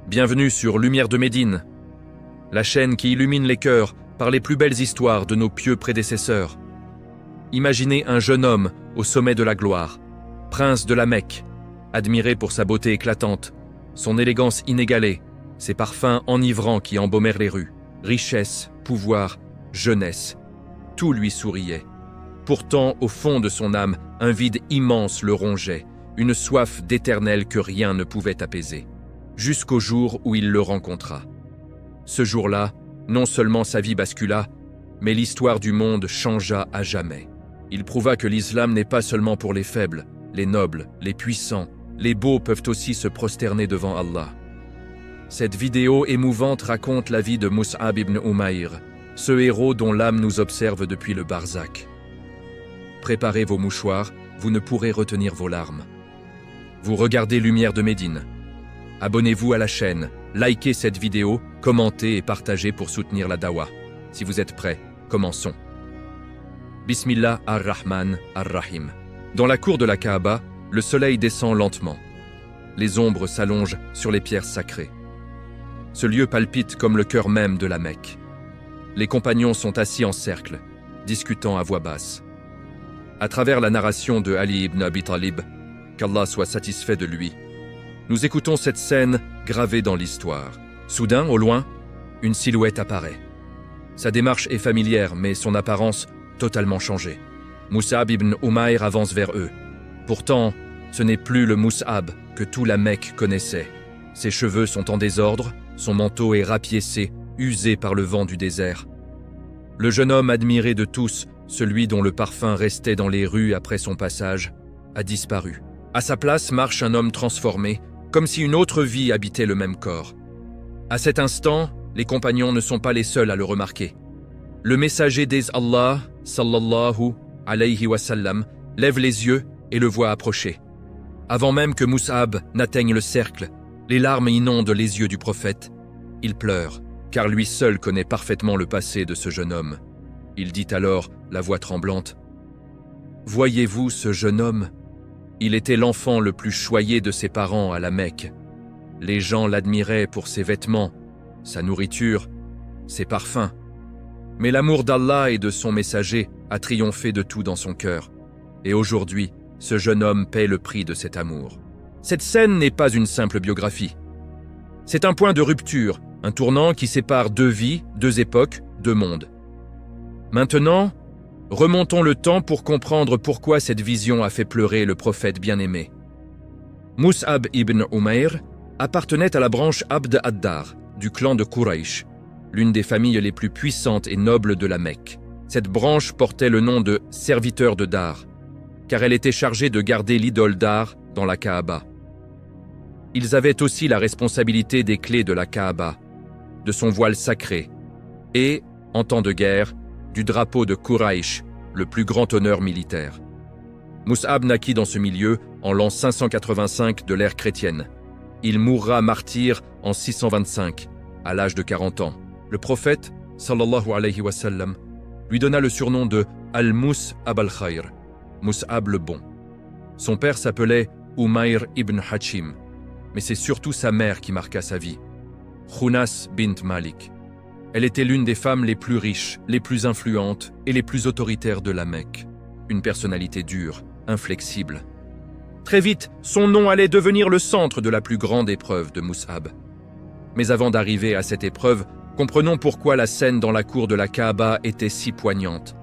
Bienvenue sur Lumière de Médine, la chaîne qui illumine les cœurs par les plus belles histoires de nos pieux prédécesseurs. Imaginez un jeune homme au sommet de la gloire, prince de la Mecque, admiré pour sa beauté éclatante, son élégance inégalée, ses parfums enivrants qui embaumèrent les rues, richesse, pouvoir, jeunesse, tout lui souriait. Pourtant, au fond de son âme, un vide immense le rongeait, une soif d'éternel que rien ne pouvait apaiser. Jusqu'au jour où il le rencontra. Ce jour-là, non seulement sa vie bascula, mais l'histoire du monde changea à jamais. Il prouva que l'islam n'est pas seulement pour les faibles, les nobles, les puissants, les beaux peuvent aussi se prosterner devant Allah. Cette vidéo émouvante raconte la vie de Mus'ab ibn Umayr, ce héros dont l'âme nous observe depuis le barzakh. Préparez vos mouchoirs, vous ne pourrez retenir vos larmes. Vous regardez Lumière de Médine. Abonnez-vous à la chaîne, likez cette vidéo, commentez et partagez pour soutenir la dawa. Si vous êtes prêts, commençons. Bismillah ar-Rahman ar-Rahim. Dans la cour de la Kaaba, le soleil descend lentement. Les ombres s'allongent sur les pierres sacrées. Ce lieu palpite comme le cœur même de la Mecque. Les compagnons sont assis en cercle, discutant à voix basse. À travers la narration de Ali ibn Abi Talib, qu'Allah soit satisfait de lui, nous écoutons cette scène gravée dans l'histoire. Soudain, au loin, une silhouette apparaît. Sa démarche est familière, mais son apparence totalement changée. Mus'ab ibn Umayr avance vers eux. Pourtant, ce n'est plus le Mus'ab que tout la Mecque connaissait. Ses cheveux sont en désordre, son manteau est rapiécé, usé par le vent du désert. Le jeune homme admiré de tous, celui dont le parfum restait dans les rues après son passage, a disparu. À sa place marche un homme transformé, comme si une autre vie habitait le même corps. À cet instant, les compagnons ne sont pas les seuls à le remarquer. Le messager des Allah, sallallahu alayhi wa sallam, lève les yeux et le voit approcher. Avant même que Mus'ab n'atteigne le cercle, les larmes inondent les yeux du prophète. Il pleure, car lui seul connaît parfaitement le passé de ce jeune homme. Il dit alors, la voix tremblante, « Voyez-vous ce jeune homme ? Il était l'enfant le plus choyé de ses parents à la Mecque. Les gens l'admiraient pour ses vêtements, sa nourriture, ses parfums. Mais l'amour d'Allah et de son messager a triomphé de tout dans son cœur. Et aujourd'hui, ce jeune homme paie le prix de cet amour. » Cette scène n'est pas une simple biographie. C'est un point de rupture, un tournant qui sépare deux vies, deux époques, deux mondes. Maintenant, remontons le temps pour comprendre pourquoi cette vision a fait pleurer le prophète bien-aimé. Mus'ab ibn Umayr appartenait à la branche Abd ad-Dar, du clan de Quraysh, l'une des familles les plus puissantes et nobles de la Mecque. Cette branche portait le nom de serviteur de Dar, car elle était chargée de garder l'idole Dar dans la Kaaba. Ils avaient aussi la responsabilité des clés de la Kaaba, de son voile sacré, et, en temps de guerre, du drapeau de Quraysh, le plus grand honneur militaire. Mus'ab naquit dans ce milieu en l'an 585 de l'ère chrétienne. Il mourra martyr en 625, à l'âge de 40 ans. Le prophète, sallallahu alayhi wa sallam, lui donna le surnom de Al-Mus'ab al-Khayr, Mus'ab le bon. Son père s'appelait Umayr ibn Hachim, mais c'est surtout sa mère qui marqua sa vie, Khunas bint Malik. Elle était l'une des femmes les plus riches, les plus influentes et les plus autoritaires de la Mecque. Une personnalité dure, inflexible. Très vite, son nom allait devenir le centre de la plus grande épreuve de Mus'ab. Mais avant d'arriver à cette épreuve, comprenons pourquoi la scène dans la cour de la Kaaba était si poignante.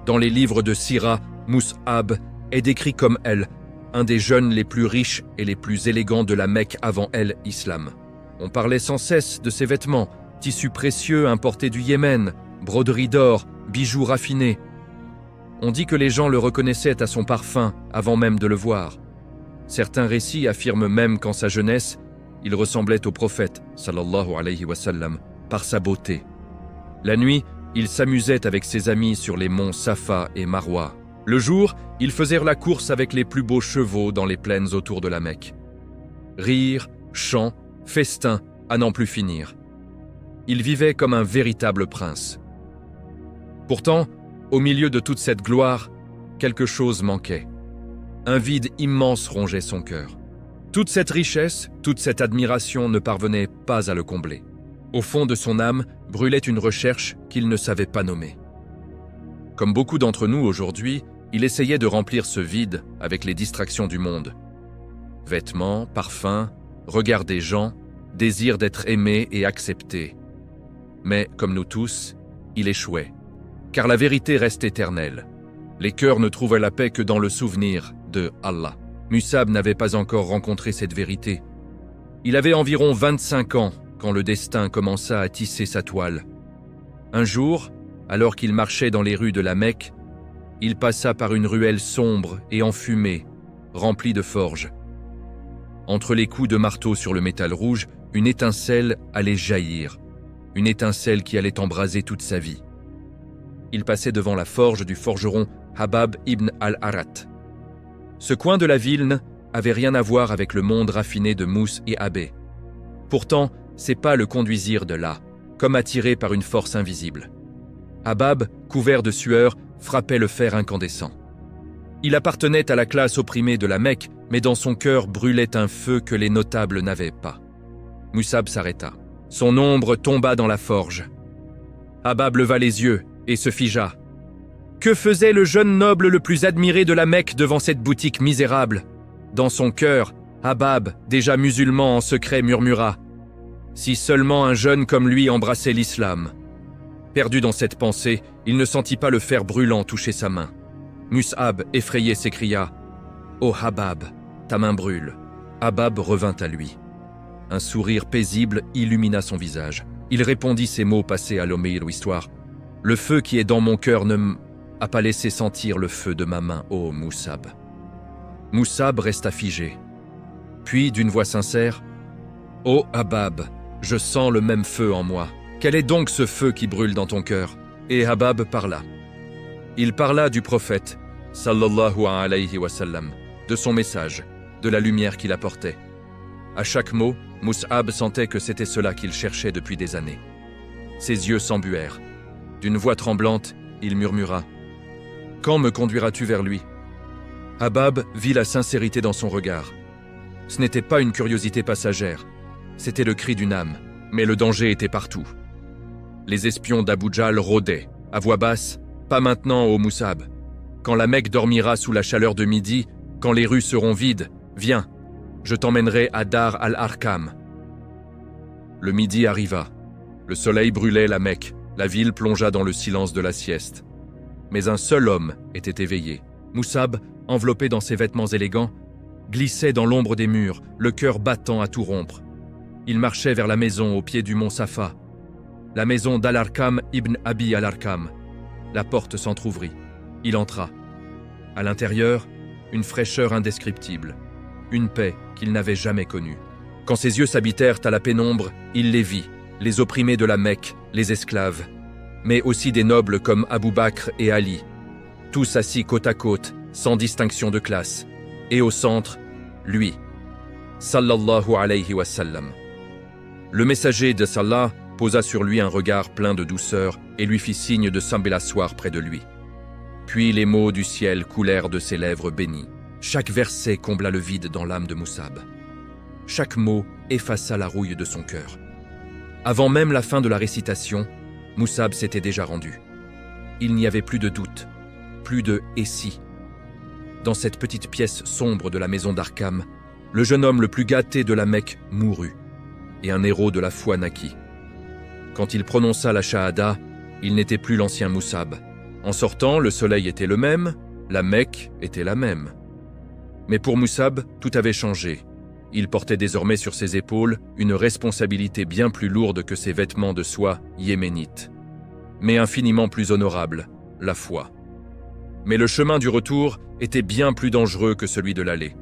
Dans les livres de Sira, Mus'ab est décrit comme elle, un des jeunes les plus riches et les plus élégants de la Mecque avant l'islam. On parlait sans cesse de ses vêtements, tissus précieux importés du Yémen, broderies d'or, bijoux raffinés. On dit que les gens le reconnaissaient à son parfum avant même de le voir. Certains récits affirment même qu'en sa jeunesse, il ressemblait au prophète, sallallahu alayhi wa sallam, par sa beauté. La nuit, il s'amusait avec ses amis sur les monts Safa et Marwa. Le jour, ils faisait la course avec les plus beaux chevaux dans les plaines autour de la Mecque. Rires, chants, festins, à n'en plus finir. Il vivait comme un véritable prince. Pourtant, au milieu de toute cette gloire, quelque chose manquait. Un vide immense rongeait son cœur. Toute cette richesse, toute cette admiration ne parvenait pas à le combler. Au fond de son âme brûlait une recherche qu'il ne savait pas nommer. Comme beaucoup d'entre nous aujourd'hui, il essayait de remplir ce vide avec les distractions du monde. Vêtements, parfums, regards des gens, désir d'être aimé et accepté. Mais, comme nous tous, il échouait. Car la vérité reste éternelle. Les cœurs ne trouvent la paix que dans le souvenir de Allah. Musab n'avait pas encore rencontré cette vérité. Il avait environ 25 ans quand le destin commença à tisser sa toile. Un jour, alors qu'il marchait dans les rues de la Mecque, il passa par une ruelle sombre et enfumée, remplie de forges. Entre les coups de marteau sur le métal rouge, une étincelle allait jaillir, une étincelle qui allait embraser toute sa vie. Il passait devant la forge du forgeron Habab ibn al-Arat. Ce coin de la ville n'avait rien à voir avec le monde raffiné de Mouss et Abbé. Pourtant, ses pas le conduisirent de là, comme attiré par une force invisible. Habab, couvert de sueur, frappait le fer incandescent. Il appartenait à la classe opprimée de la Mecque, mais dans son cœur brûlait un feu que les notables n'avaient pas. Musab s'arrêta. Son ombre tomba dans la forge. Habab leva les yeux et se figea. Que faisait le jeune noble le plus admiré de la Mecque devant cette boutique misérable? Dans son cœur, Habab, déjà musulman en secret, murmura « Si seulement un jeune comme lui embrassait l'islam !» Perdu dans cette pensée, il ne sentit pas le fer brûlant toucher sa main. Mus'ab, effrayé, s'écria « Oh Habab, ta main brûle !» Habab revint à lui. Un sourire paisible illumina son visage. Il répondit ces mots passés à l'Omeir histoire. « Le feu qui est dans mon cœur ne m'a pas laissé sentir le feu de ma main, ô Mus'ab. » Mus'ab resta figé. Puis, d'une voix sincère, « Ô Habab, je sens le même feu en moi. Quel est donc ce feu qui brûle dans ton cœur ?» Et Habab parla. Il parla du prophète, sallallahu alayhi wa sallam, de son message, de la lumière qu'il apportait. À chaque mot, Mus'ab sentait que c'était cela qu'il cherchait depuis des années. Ses yeux s'embuèrent. D'une voix tremblante, il murmura « Quand me conduiras-tu vers lui ?» Habab vit la sincérité dans son regard. Ce n'était pas une curiosité passagère, c'était le cri d'une âme, mais le danger était partout. Les espions d'Abu Jahl rôdaient, à voix basse, « Pas maintenant, ô Mus'ab. Quand la Mecque dormira sous la chaleur de midi, quand les rues seront vides, viens, je t'emmènerai à Dar al-Arqam. » Le midi arriva. Le soleil brûlait la Mecque, la ville plongea dans le silence de la sieste. Mais un seul homme était éveillé. Mus'ab, enveloppé dans ses vêtements élégants, glissait dans l'ombre des murs, le cœur battant à tout rompre. Il marchait vers la maison au pied du mont Safa, la maison d'Al-Arqam ibn Abi Al-Arqam. La porte s'entr'ouvrit. Il entra. À l'intérieur, une fraîcheur indescriptible, une paix qu'il n'avait jamais connue. Quand ses yeux s'habitèrent à la pénombre, il les vit, les opprimés de la Mecque, les esclaves, mais aussi des nobles comme Abou Bakr et Ali, tous assis côte à côte, sans distinction de classe. Et au centre, lui, sallallahu alayhi wa sallam. Le messager de Sallah posa sur lui un regard plein de douceur et lui fit signe de s'asseoir près de lui. Puis les mots du ciel coulèrent de ses lèvres bénies. Chaque verset combla le vide dans l'âme de Mus'ab. Chaque mot effaça la rouille de son cœur. Avant même la fin de la récitation, Mus'ab s'était déjà rendu. Il n'y avait plus de doute, plus de « et si ». Dans cette petite pièce sombre de la maison d'Arqam, le jeune homme le plus gâté de la Mecque mourut, et un héros de la foi naquit. Quand il prononça la shahada, il n'était plus l'ancien Mus'ab. En sortant, le soleil était le même, la Mecque était la même. Mais pour Mus'ab, tout avait changé. Il portait désormais sur ses épaules une responsabilité bien plus lourde que ses vêtements de soie yéménites, mais infiniment plus honorable, la foi. Mais le chemin du retour était bien plus dangereux que celui de l'aller,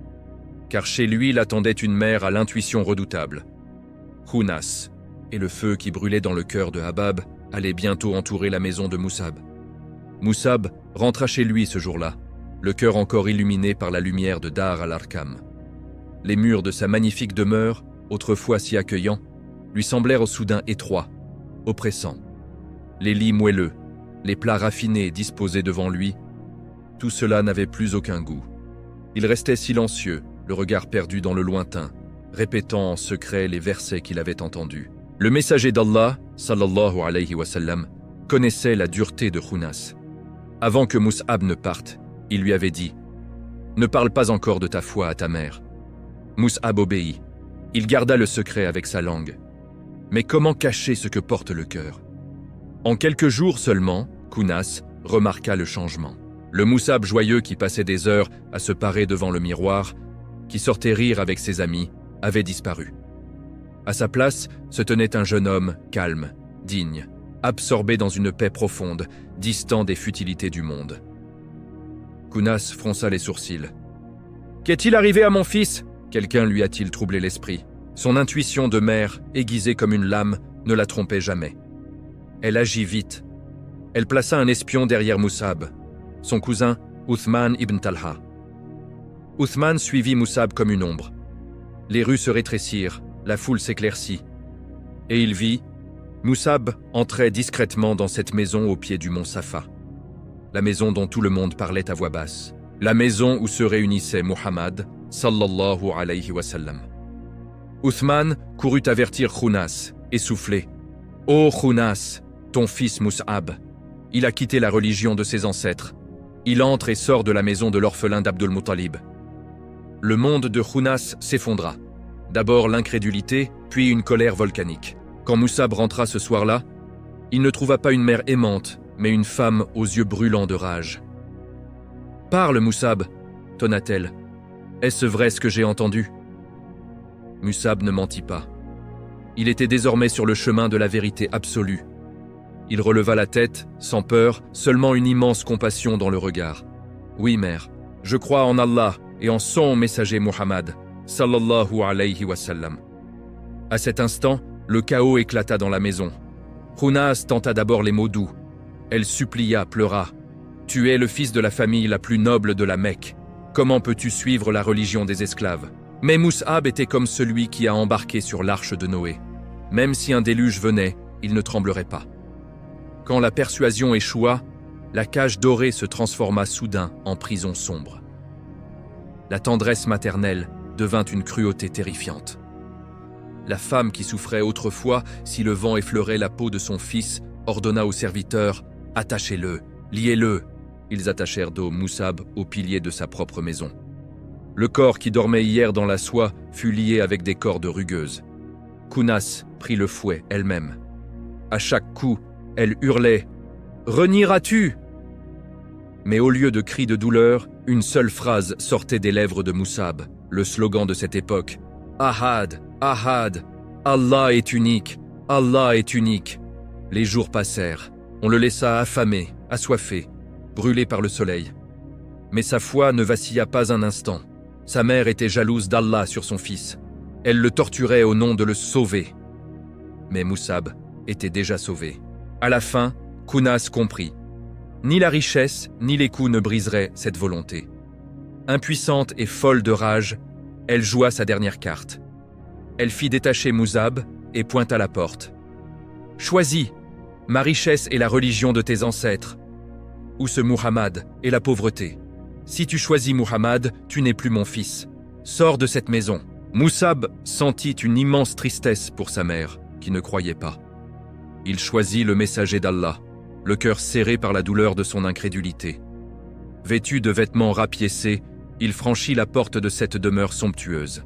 car chez lui l'attendait une mer à l'intuition redoutable. Khunas, et le feu qui brûlait dans le cœur de Habab allait bientôt entourer la maison de Mus'ab. Mus'ab rentra chez lui ce jour-là, le cœur encore illuminé par la lumière de Dar al-Arqam. Les murs de sa magnifique demeure, autrefois si accueillants, lui semblèrent soudain étroits, oppressants. Les lits moelleux, les plats raffinés disposés devant lui, tout cela n'avait plus aucun goût. Il restait silencieux, le regard perdu dans le lointain, répétant en secret les versets qu'il avait entendus. Le messager d'Allah, sallallahu alayhi wa sallam, connaissait la dureté de Khunas. Avant que Mus'ab ne parte, il lui avait dit « Ne parle pas encore de ta foi à ta mère ». Mus'ab obéit. Il garda le secret avec sa langue. Mais comment cacher ce que porte le cœur? En quelques jours seulement, Khunas remarqua le changement. Le Mus'ab joyeux qui passait des heures à se parer devant le miroir, qui sortait rire avec ses amis, avait disparu. À sa place se tenait un jeune homme calme, digne, absorbé dans une paix profonde, distant des futilités du monde. Khunas fronça les sourcils. « Qu'est-il arrivé à mon fils ?» Quelqu'un lui a-t-il troublé l'esprit? Son intuition de mère, aiguisée comme une lame, ne la trompait jamais. Elle agit vite. Elle plaça un espion derrière Mus'ab, son cousin Uthman ibn Talha. Uthman suivit Mus'ab comme une ombre. Les rues se rétrécirent, la foule s'éclaircit. Et il vit, Mus'ab entrait discrètement dans cette maison au pied du mont Safa. La maison dont tout le monde parlait à voix basse. La maison où se réunissait Muhammad, sallallahu alayhi wa sallam. Uthman courut avertir Khunas, essoufflé. « Ô Khunas, ton fils Mus'ab, il a quitté la religion de ses ancêtres. Il entre et sort de la maison de l'orphelin d'Abdul Muttalib. » Le monde de Khunas s'effondra. D'abord l'incrédulité, puis une colère volcanique. Quand Mus'ab rentra ce soir-là, il ne trouva pas une mère aimante, mais une femme aux yeux brûlants de rage. « Parle, Mus'ab, tonna-t-elle. Est-ce vrai ce que j'ai entendu ?» Mus'ab ne mentit pas. Il était désormais sur le chemin de la vérité absolue. Il releva la tête, sans peur, seulement une immense compassion dans le regard. « Oui, mère, je crois en Allah et en son messager Muhammad, sallallahu alayhi wa sallam. » À cet instant, le chaos éclata dans la maison. Khunas tenta d'abord les mots doux. Elle supplia, pleura. « Tu es le fils de la famille la plus noble de la Mecque. Comment peux-tu suivre la religion des esclaves ?» Mais Mus'ab était comme celui qui a embarqué sur l'arche de Noé. Même si un déluge venait, il ne tremblerait pas. Quand la persuasion échoua, la cage dorée se transforma soudain en prison sombre. La tendresse maternelle devint une cruauté terrifiante. La femme qui souffrait autrefois si le vent effleurait la peau de son fils ordonna aux serviteurs « Attachez-le, liez-le ». Ils attachèrent Mus'ab au pilier de sa propre maison. Le corps qui dormait hier dans la soie fut lié avec des cordes rugueuses. Khunas prit le fouet elle-même. À chaque coup, elle hurlait « Renieras-tu » Mais au lieu de cris de douleur, une seule phrase sortait des lèvres de Mus'ab, le slogan de cette époque « Ahad, Ahad, Allah est unique, Allah est unique ». Les jours passèrent, on le laissa affamé, assoiffé, brûlé par le soleil. Mais sa foi ne vacilla pas un instant. Sa mère était jalouse d'Allah sur son fils. Elle le torturait au nom de le sauver. Mais Mus'ab était déjà sauvé. À la fin, Khunas comprit. Ni la richesse, ni les coups ne briseraient cette volonté. Impuissante et folle de rage, elle joua sa dernière carte. Elle fit détacher Mus'ab et pointa la porte. « Choisis, ma richesse est la religion de tes ancêtres, ou ce Muhammad est la pauvreté. Si tu choisis Muhammad, tu n'es plus mon fils. Sors de cette maison. » Mus'ab sentit une immense tristesse pour sa mère, qui ne croyait pas. Il choisit le messager d'Allah, le cœur serré par la douleur de son incrédulité. Vêtu de vêtements rapiécés, il franchit la porte de cette demeure somptueuse.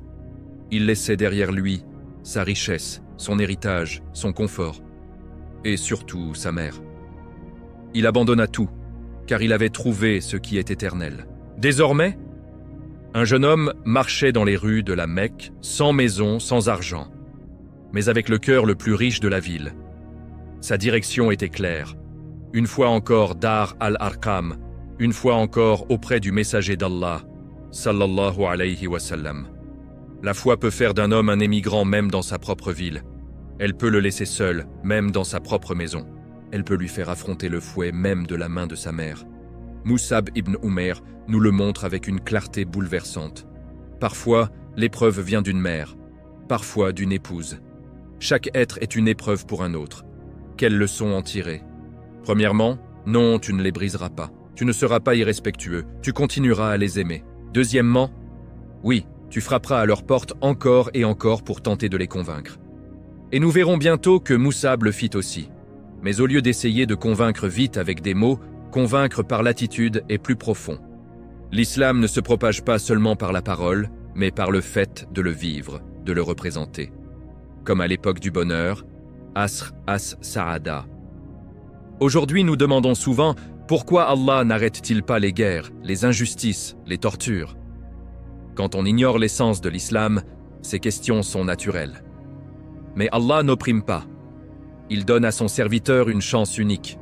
Il laissait derrière lui sa richesse, son héritage, son confort, et surtout sa mère. Il abandonna tout, car il avait trouvé ce qui est éternel. Désormais, un jeune homme marchait dans les rues de la Mecque, sans maison, sans argent, mais avec le cœur le plus riche de la ville. Sa direction était claire. Une fois encore Dar al-Arqam, une fois encore auprès du messager d'Allah, sallallahu alayhi wa sallam. La foi peut faire d'un homme un émigrant même dans sa propre ville. Elle peut le laisser seul, même dans sa propre maison. Elle peut lui faire affronter le fouet même de la main de sa mère. Mus'ab ibn Umair nous le montre avec une clarté bouleversante. Parfois, l'épreuve vient d'une mère, parfois d'une épouse. Chaque être est une épreuve pour un autre. Quelles leçons en tirer? Premièrement, non, tu ne les briseras pas. Tu ne seras pas irrespectueux, tu continueras à les aimer. Deuxièmement, oui, tu frapperas à leur porte encore et encore pour tenter de les convaincre. Et nous verrons bientôt que Mus'ab le fit aussi. Mais au lieu d'essayer de convaincre vite avec des mots, convaincre par l'attitude est plus profond. L'islam ne se propage pas seulement par la parole, mais par le fait de le vivre, de le représenter. Comme à l'époque du bonheur, Asr as-Sa'ada. Aujourd'hui, nous demandons souvent pourquoi Allah n'arrête-t-il pas les guerres, les injustices, les tortures. Quand on ignore l'essence de l'islam, ces questions sont naturelles. Mais Allah n'opprime pas. Il donne à son serviteur une chance unique.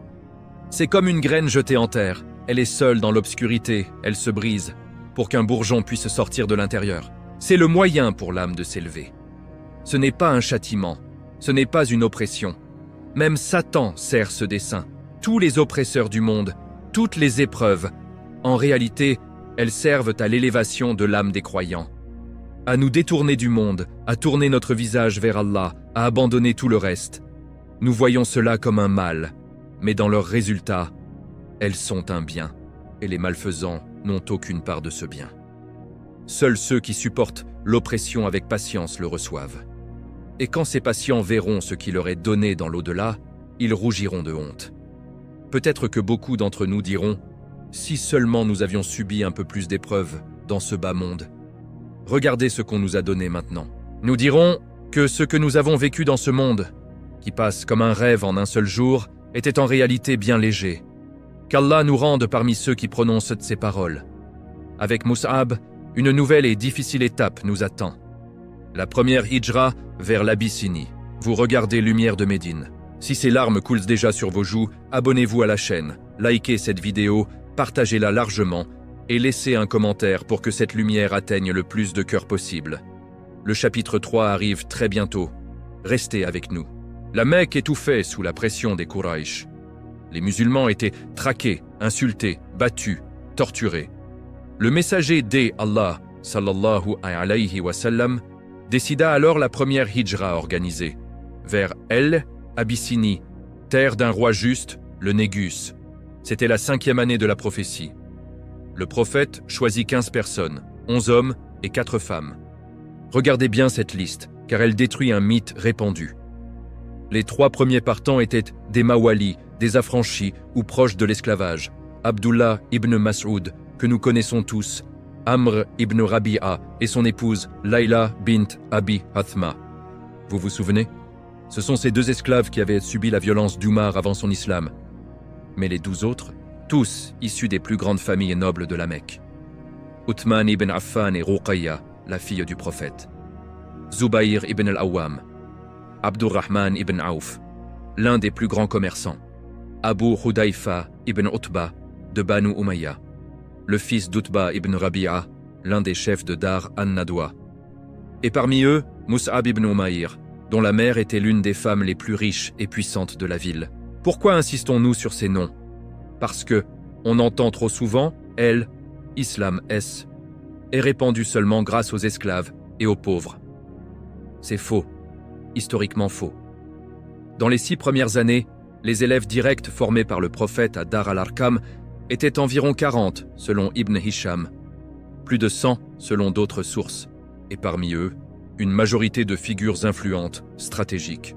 C'est comme une graine jetée en terre. Elle est seule dans l'obscurité, elle se brise, pour qu'un bourgeon puisse sortir de l'intérieur. C'est le moyen pour l'âme de s'élever. Ce n'est pas un châtiment, ce n'est pas une oppression. Même Satan sert ce dessein. Tous les oppresseurs du monde, toutes les épreuves, en réalité, elles servent à l'élévation de l'âme des croyants. À nous détourner du monde, à tourner notre visage vers Allah, à abandonner tout le reste. Nous voyons cela comme un mal, mais dans leurs résultats, elles sont un bien, et les malfaisants n'ont aucune part de ce bien. Seuls ceux qui supportent l'oppression avec patience le reçoivent. Et quand ces patients verront ce qui leur est donné dans l'au-delà, ils rougiront de honte. Peut-être que beaucoup d'entre nous diront « Si seulement nous avions subi un peu plus d'épreuves dans ce bas monde. Regardez ce qu'on nous a donné maintenant. » Nous dirons que ce que nous avons vécu dans ce monde, qui passe comme un rêve en un seul jour, était en réalité bien léger. Qu'Allah nous rende parmi ceux qui prononcent ces paroles. Avec Mus'ab, une nouvelle et difficile étape nous attend. La première hijra vers l'Abyssinie. Vous regardez Lumière de Médine. Si ces larmes coulent déjà sur vos joues, abonnez-vous à la chaîne, likez cette vidéo, partagez-la largement et laissez un commentaire pour que cette lumière atteigne le plus de cœurs possible. Le chapitre 3 arrive très bientôt. Restez avec nous. La Mecque étouffait sous la pression des Quraysh. Les musulmans étaient traqués, insultés, battus, torturés. Le messager d'Allah, sallallahu alayhi wa sallam, décida alors la première hijra organisée, vers Abyssinie, terre d'un roi juste, le Négus. C'était la 5e année de la prophétie. Le prophète choisit 15 personnes, 11 hommes et 4 femmes. Regardez bien cette liste, car elle détruit un mythe répandu. Les 3 premiers partants étaient des Mawali, des affranchis ou proches de l'esclavage. Abdullah ibn Mas'ud, que nous connaissons tous, Amr ibn Rabi'a et son épouse Layla bint Abi Hathma. Vous vous souvenez? Ce sont ces 2 esclaves qui avaient subi la violence d'Umar avant son islam. Mais les 12 autres, tous issus des plus grandes familles nobles de la Mecque. Uthman ibn Affan et Ruqayya, la fille du prophète. Zubayr ibn al-Awwam. Abdurrahman ibn Auf, l'un des plus grands commerçants. Abu Hudayfa ibn Utba, de Banu Umayya. Le fils d'Utba ibn Rabi'a, l'un des chefs de Dar an-Nadwa. Et parmi eux, Mus'ab ibn Umayr, dont la mère était l'une des femmes les plus riches et puissantes de la ville. Pourquoi insistons-nous sur ces noms? Parce que, on entend trop souvent, islam est répandu seulement grâce aux esclaves et aux pauvres. C'est faux, historiquement faux. Dans les 6 premières années, les élèves directs formés par le prophète à Dar al-Arqam étaient environ 40 selon Ibn Hisham, plus de 100 selon d'autres sources, et parmi eux, une majorité de figures influentes, stratégiques.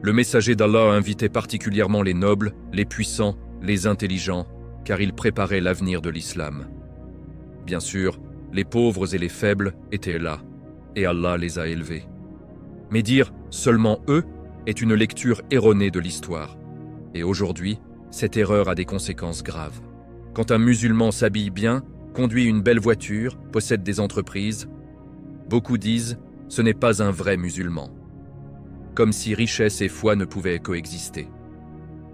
Le messager d'Allah invitait particulièrement les nobles, les puissants, les intelligents, car il préparait l'avenir de l'islam. Bien sûr, les pauvres et les faibles étaient là, et Allah les a élevés. Mais dire « seulement eux » est une lecture erronée de l'histoire. Et aujourd'hui, cette erreur a des conséquences graves. Quand un musulman s'habille bien, conduit une belle voiture, possède des entreprises, beaucoup disent « ce n'est pas un vrai musulman ». Comme si richesse et foi ne pouvaient coexister.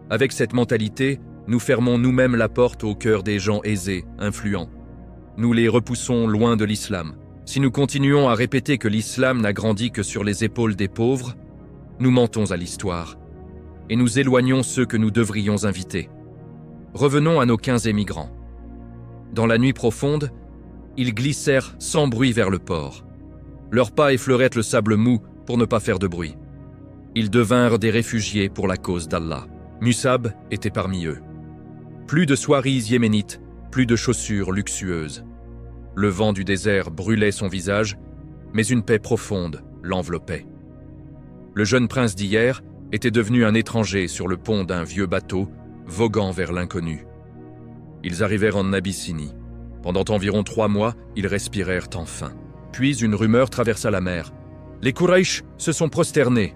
Avec cette mentalité, nous fermons nous-mêmes la porte au cœur des gens aisés, influents. Nous les repoussons loin de l'islam. Si nous continuons à répéter que l'islam n'a grandi que sur les épaules des pauvres, nous mentons à l'histoire et nous éloignons ceux que nous devrions inviter. Revenons à nos 15 émigrants. Dans la nuit profonde, ils glissèrent sans bruit vers le port. Leurs pas effleuraient le sable mou pour ne pas faire de bruit. Ils devinrent des réfugiés pour la cause d'Allah. Mus'ab était parmi eux. Plus de soieries yéménites, plus de chaussures luxueuses. Le vent du désert brûlait son visage, mais une paix profonde l'enveloppait. Le jeune prince d'hier était devenu un étranger sur le pont d'un vieux bateau, voguant vers l'inconnu. Ils arrivèrent en Abyssinie. Pendant environ 3 mois, ils respirèrent enfin. Puis une rumeur traversa la mer. Les Quraysh se sont prosternés.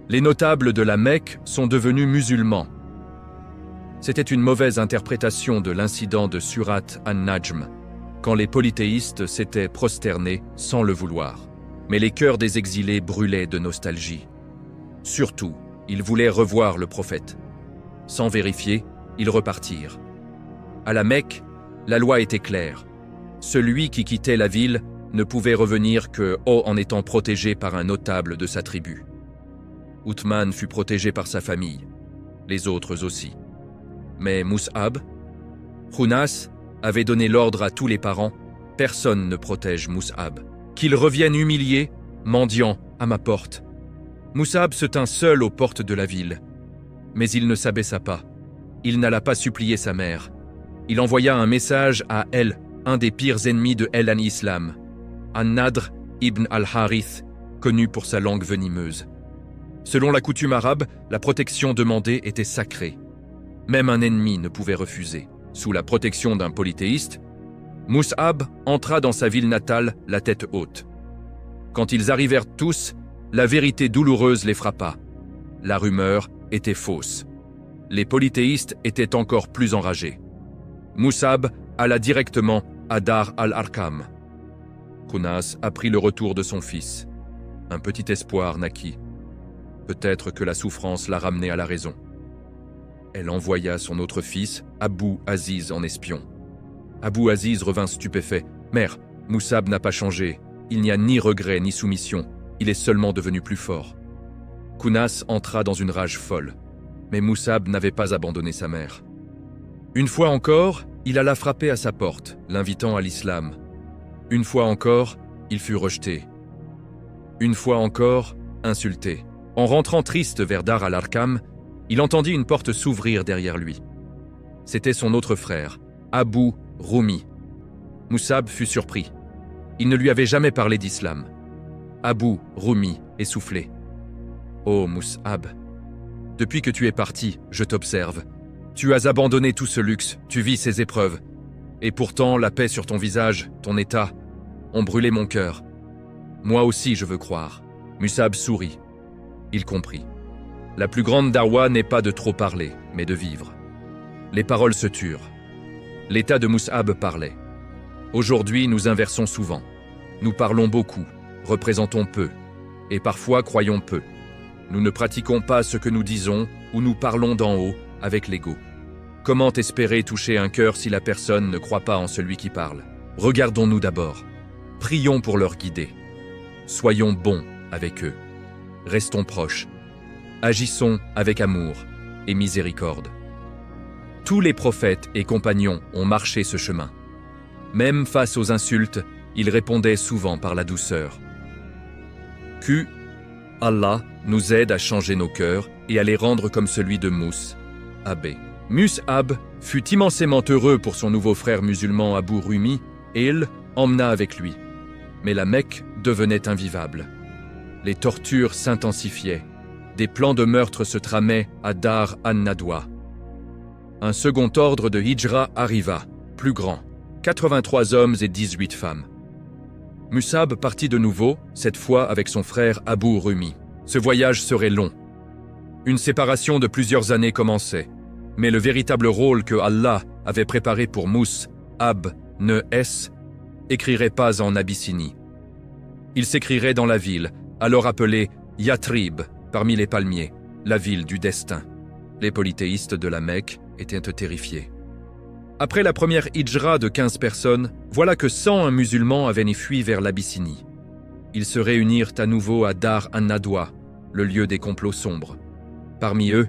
Les notables de la Mecque sont devenus musulmans. C'était une mauvaise interprétation de l'incident de Surat an-Najm, quand les polythéistes s'étaient prosternés sans le vouloir. Mais les cœurs des exilés brûlaient de nostalgie. Surtout, ils voulaient revoir le prophète. Sans vérifier, ils repartirent. À la Mecque, la loi était claire. Celui qui quittait la ville ne pouvait revenir que en étant protégé par un notable de sa tribu. Uthman fut protégé par sa famille, les autres aussi. Mais Mus'ab, Khunas avait donné l'ordre à tous les parents, personne ne protège Mus'ab. Qu'il revienne humilié, mendiant, à ma porte. Mus'ab se tint seul aux portes de la ville. Mais il ne s'abaissa pas. Il n'alla pas supplier sa mère. Il envoya un message à El, un des pires ennemis de El al-Islam, An-Nadr ibn al-Harith, connu pour sa langue venimeuse. Selon la coutume arabe, la protection demandée était sacrée. Même un ennemi ne pouvait refuser. Sous la protection d'un polythéiste, Mus'ab entra dans sa ville natale la tête haute. Quand ils arrivèrent tous, la vérité douloureuse les frappa. La rumeur était fausse. Les polythéistes étaient encore plus enragés. Mus'ab alla directement à Dar al-Arqam. Khunas apprit le retour de son fils. Un petit espoir naquit. Peut-être que la souffrance l'a ramené à la raison. Elle envoya son autre fils, Abu Aziz, en espion. Abu Aziz revint stupéfait. « Mère, Mus'ab n'a pas changé. Il n'y a ni regret ni soumission. Il est seulement devenu plus fort. » Khunas entra dans une rage folle. Mais Mus'ab n'avait pas abandonné sa mère. Une fois encore, il alla frapper à sa porte, l'invitant à l'islam. Une fois encore, il fut rejeté. Une fois encore, insulté. En rentrant triste vers Dar al-Arqam, il entendit une porte s'ouvrir derrière lui. C'était son autre frère, Abu Rumi. Mus'ab fut surpris. Il ne lui avait jamais parlé d'islam. Abu Rumi essoufflé. « Oh Mus'ab, depuis que tu es parti, je t'observe. Tu as abandonné tout ce luxe, tu vis ces épreuves. Et pourtant, la paix sur ton visage, ton état, ont brûlé mon cœur. Moi aussi, je veux croire. » Mus'ab sourit. Il comprit. La plus grande darwa n'est pas de trop parler, mais de vivre. Les paroles se turent. L'état de Mus'ab parlait. Aujourd'hui, nous inversons souvent. Nous parlons beaucoup, représentons peu, et parfois croyons peu. Nous ne pratiquons pas ce que nous disons ou nous parlons d'en haut avec l'ego. Comment espérer toucher un cœur si la personne ne croit pas en celui qui parle? Regardons-nous d'abord. Prions pour leur guider. Soyons bons avec eux. Restons proches. Agissons avec amour et miséricorde. Tous les prophètes et compagnons ont marché ce chemin. Même face aux insultes, ils répondaient souvent par la douceur. Que Allah nous aide à changer nos cœurs et à les rendre comme celui de Mus'ab. Mus'ab fut immensément heureux pour son nouveau frère musulman Abu Rumi et il emmena avec lui. Mais la Mecque devenait invivable. Les tortures s'intensifiaient. Des plans de meurtre se tramaient à Dar an-Nadwa. Un second ordre de hijra arriva, plus grand, 83 hommes et 18 femmes. Mus'ab partit de nouveau, cette fois avec son frère Abu Rumi. Ce voyage serait long. Une séparation de plusieurs années commençait, mais le véritable rôle que Allah avait préparé pour Mus'ab ne écrirait pas en Abyssinie. Il s'écrirait dans la ville, alors appelée Yathrib, parmi les palmiers, la ville du destin. Les polythéistes de la Mecque étaient terrifiés. Après la première hijra de 15 personnes, voilà que 101 musulmans avaient fui vers l'Abyssinie. Ils se réunirent à nouveau à Dar an-Nadwa, le lieu des complots sombres. Parmi eux,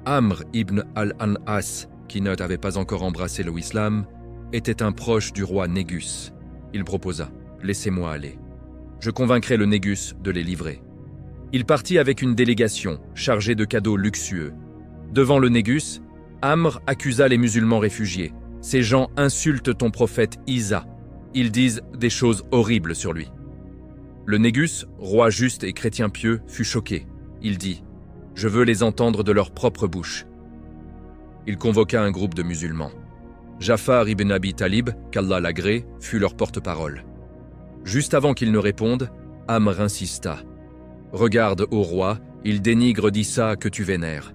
Amr ibn al-An'as, qui n'avait pas encore embrassé l'islam, était un proche du roi Négus. Il proposa « Laissez-moi aller. Je convaincrai le Négus de les livrer. » Il partit avec une délégation chargée de cadeaux luxueux. Devant le Négus, Amr accusa les musulmans réfugiés. « Ces gens insultent ton prophète Isa. Ils disent des choses horribles sur lui. Le Négus, roi juste et chrétien pieux, fut choqué. Il dit « Je veux les entendre de leur propre bouche ». Il convoqua un groupe de musulmans. Jafar ibn Abi Talib, qu'Allah l'agrée, fut leur porte-parole. Juste avant qu'ils ne répondent, Amr insista. « Regarde, ô roi, il dénigre d'Issa que tu vénères. »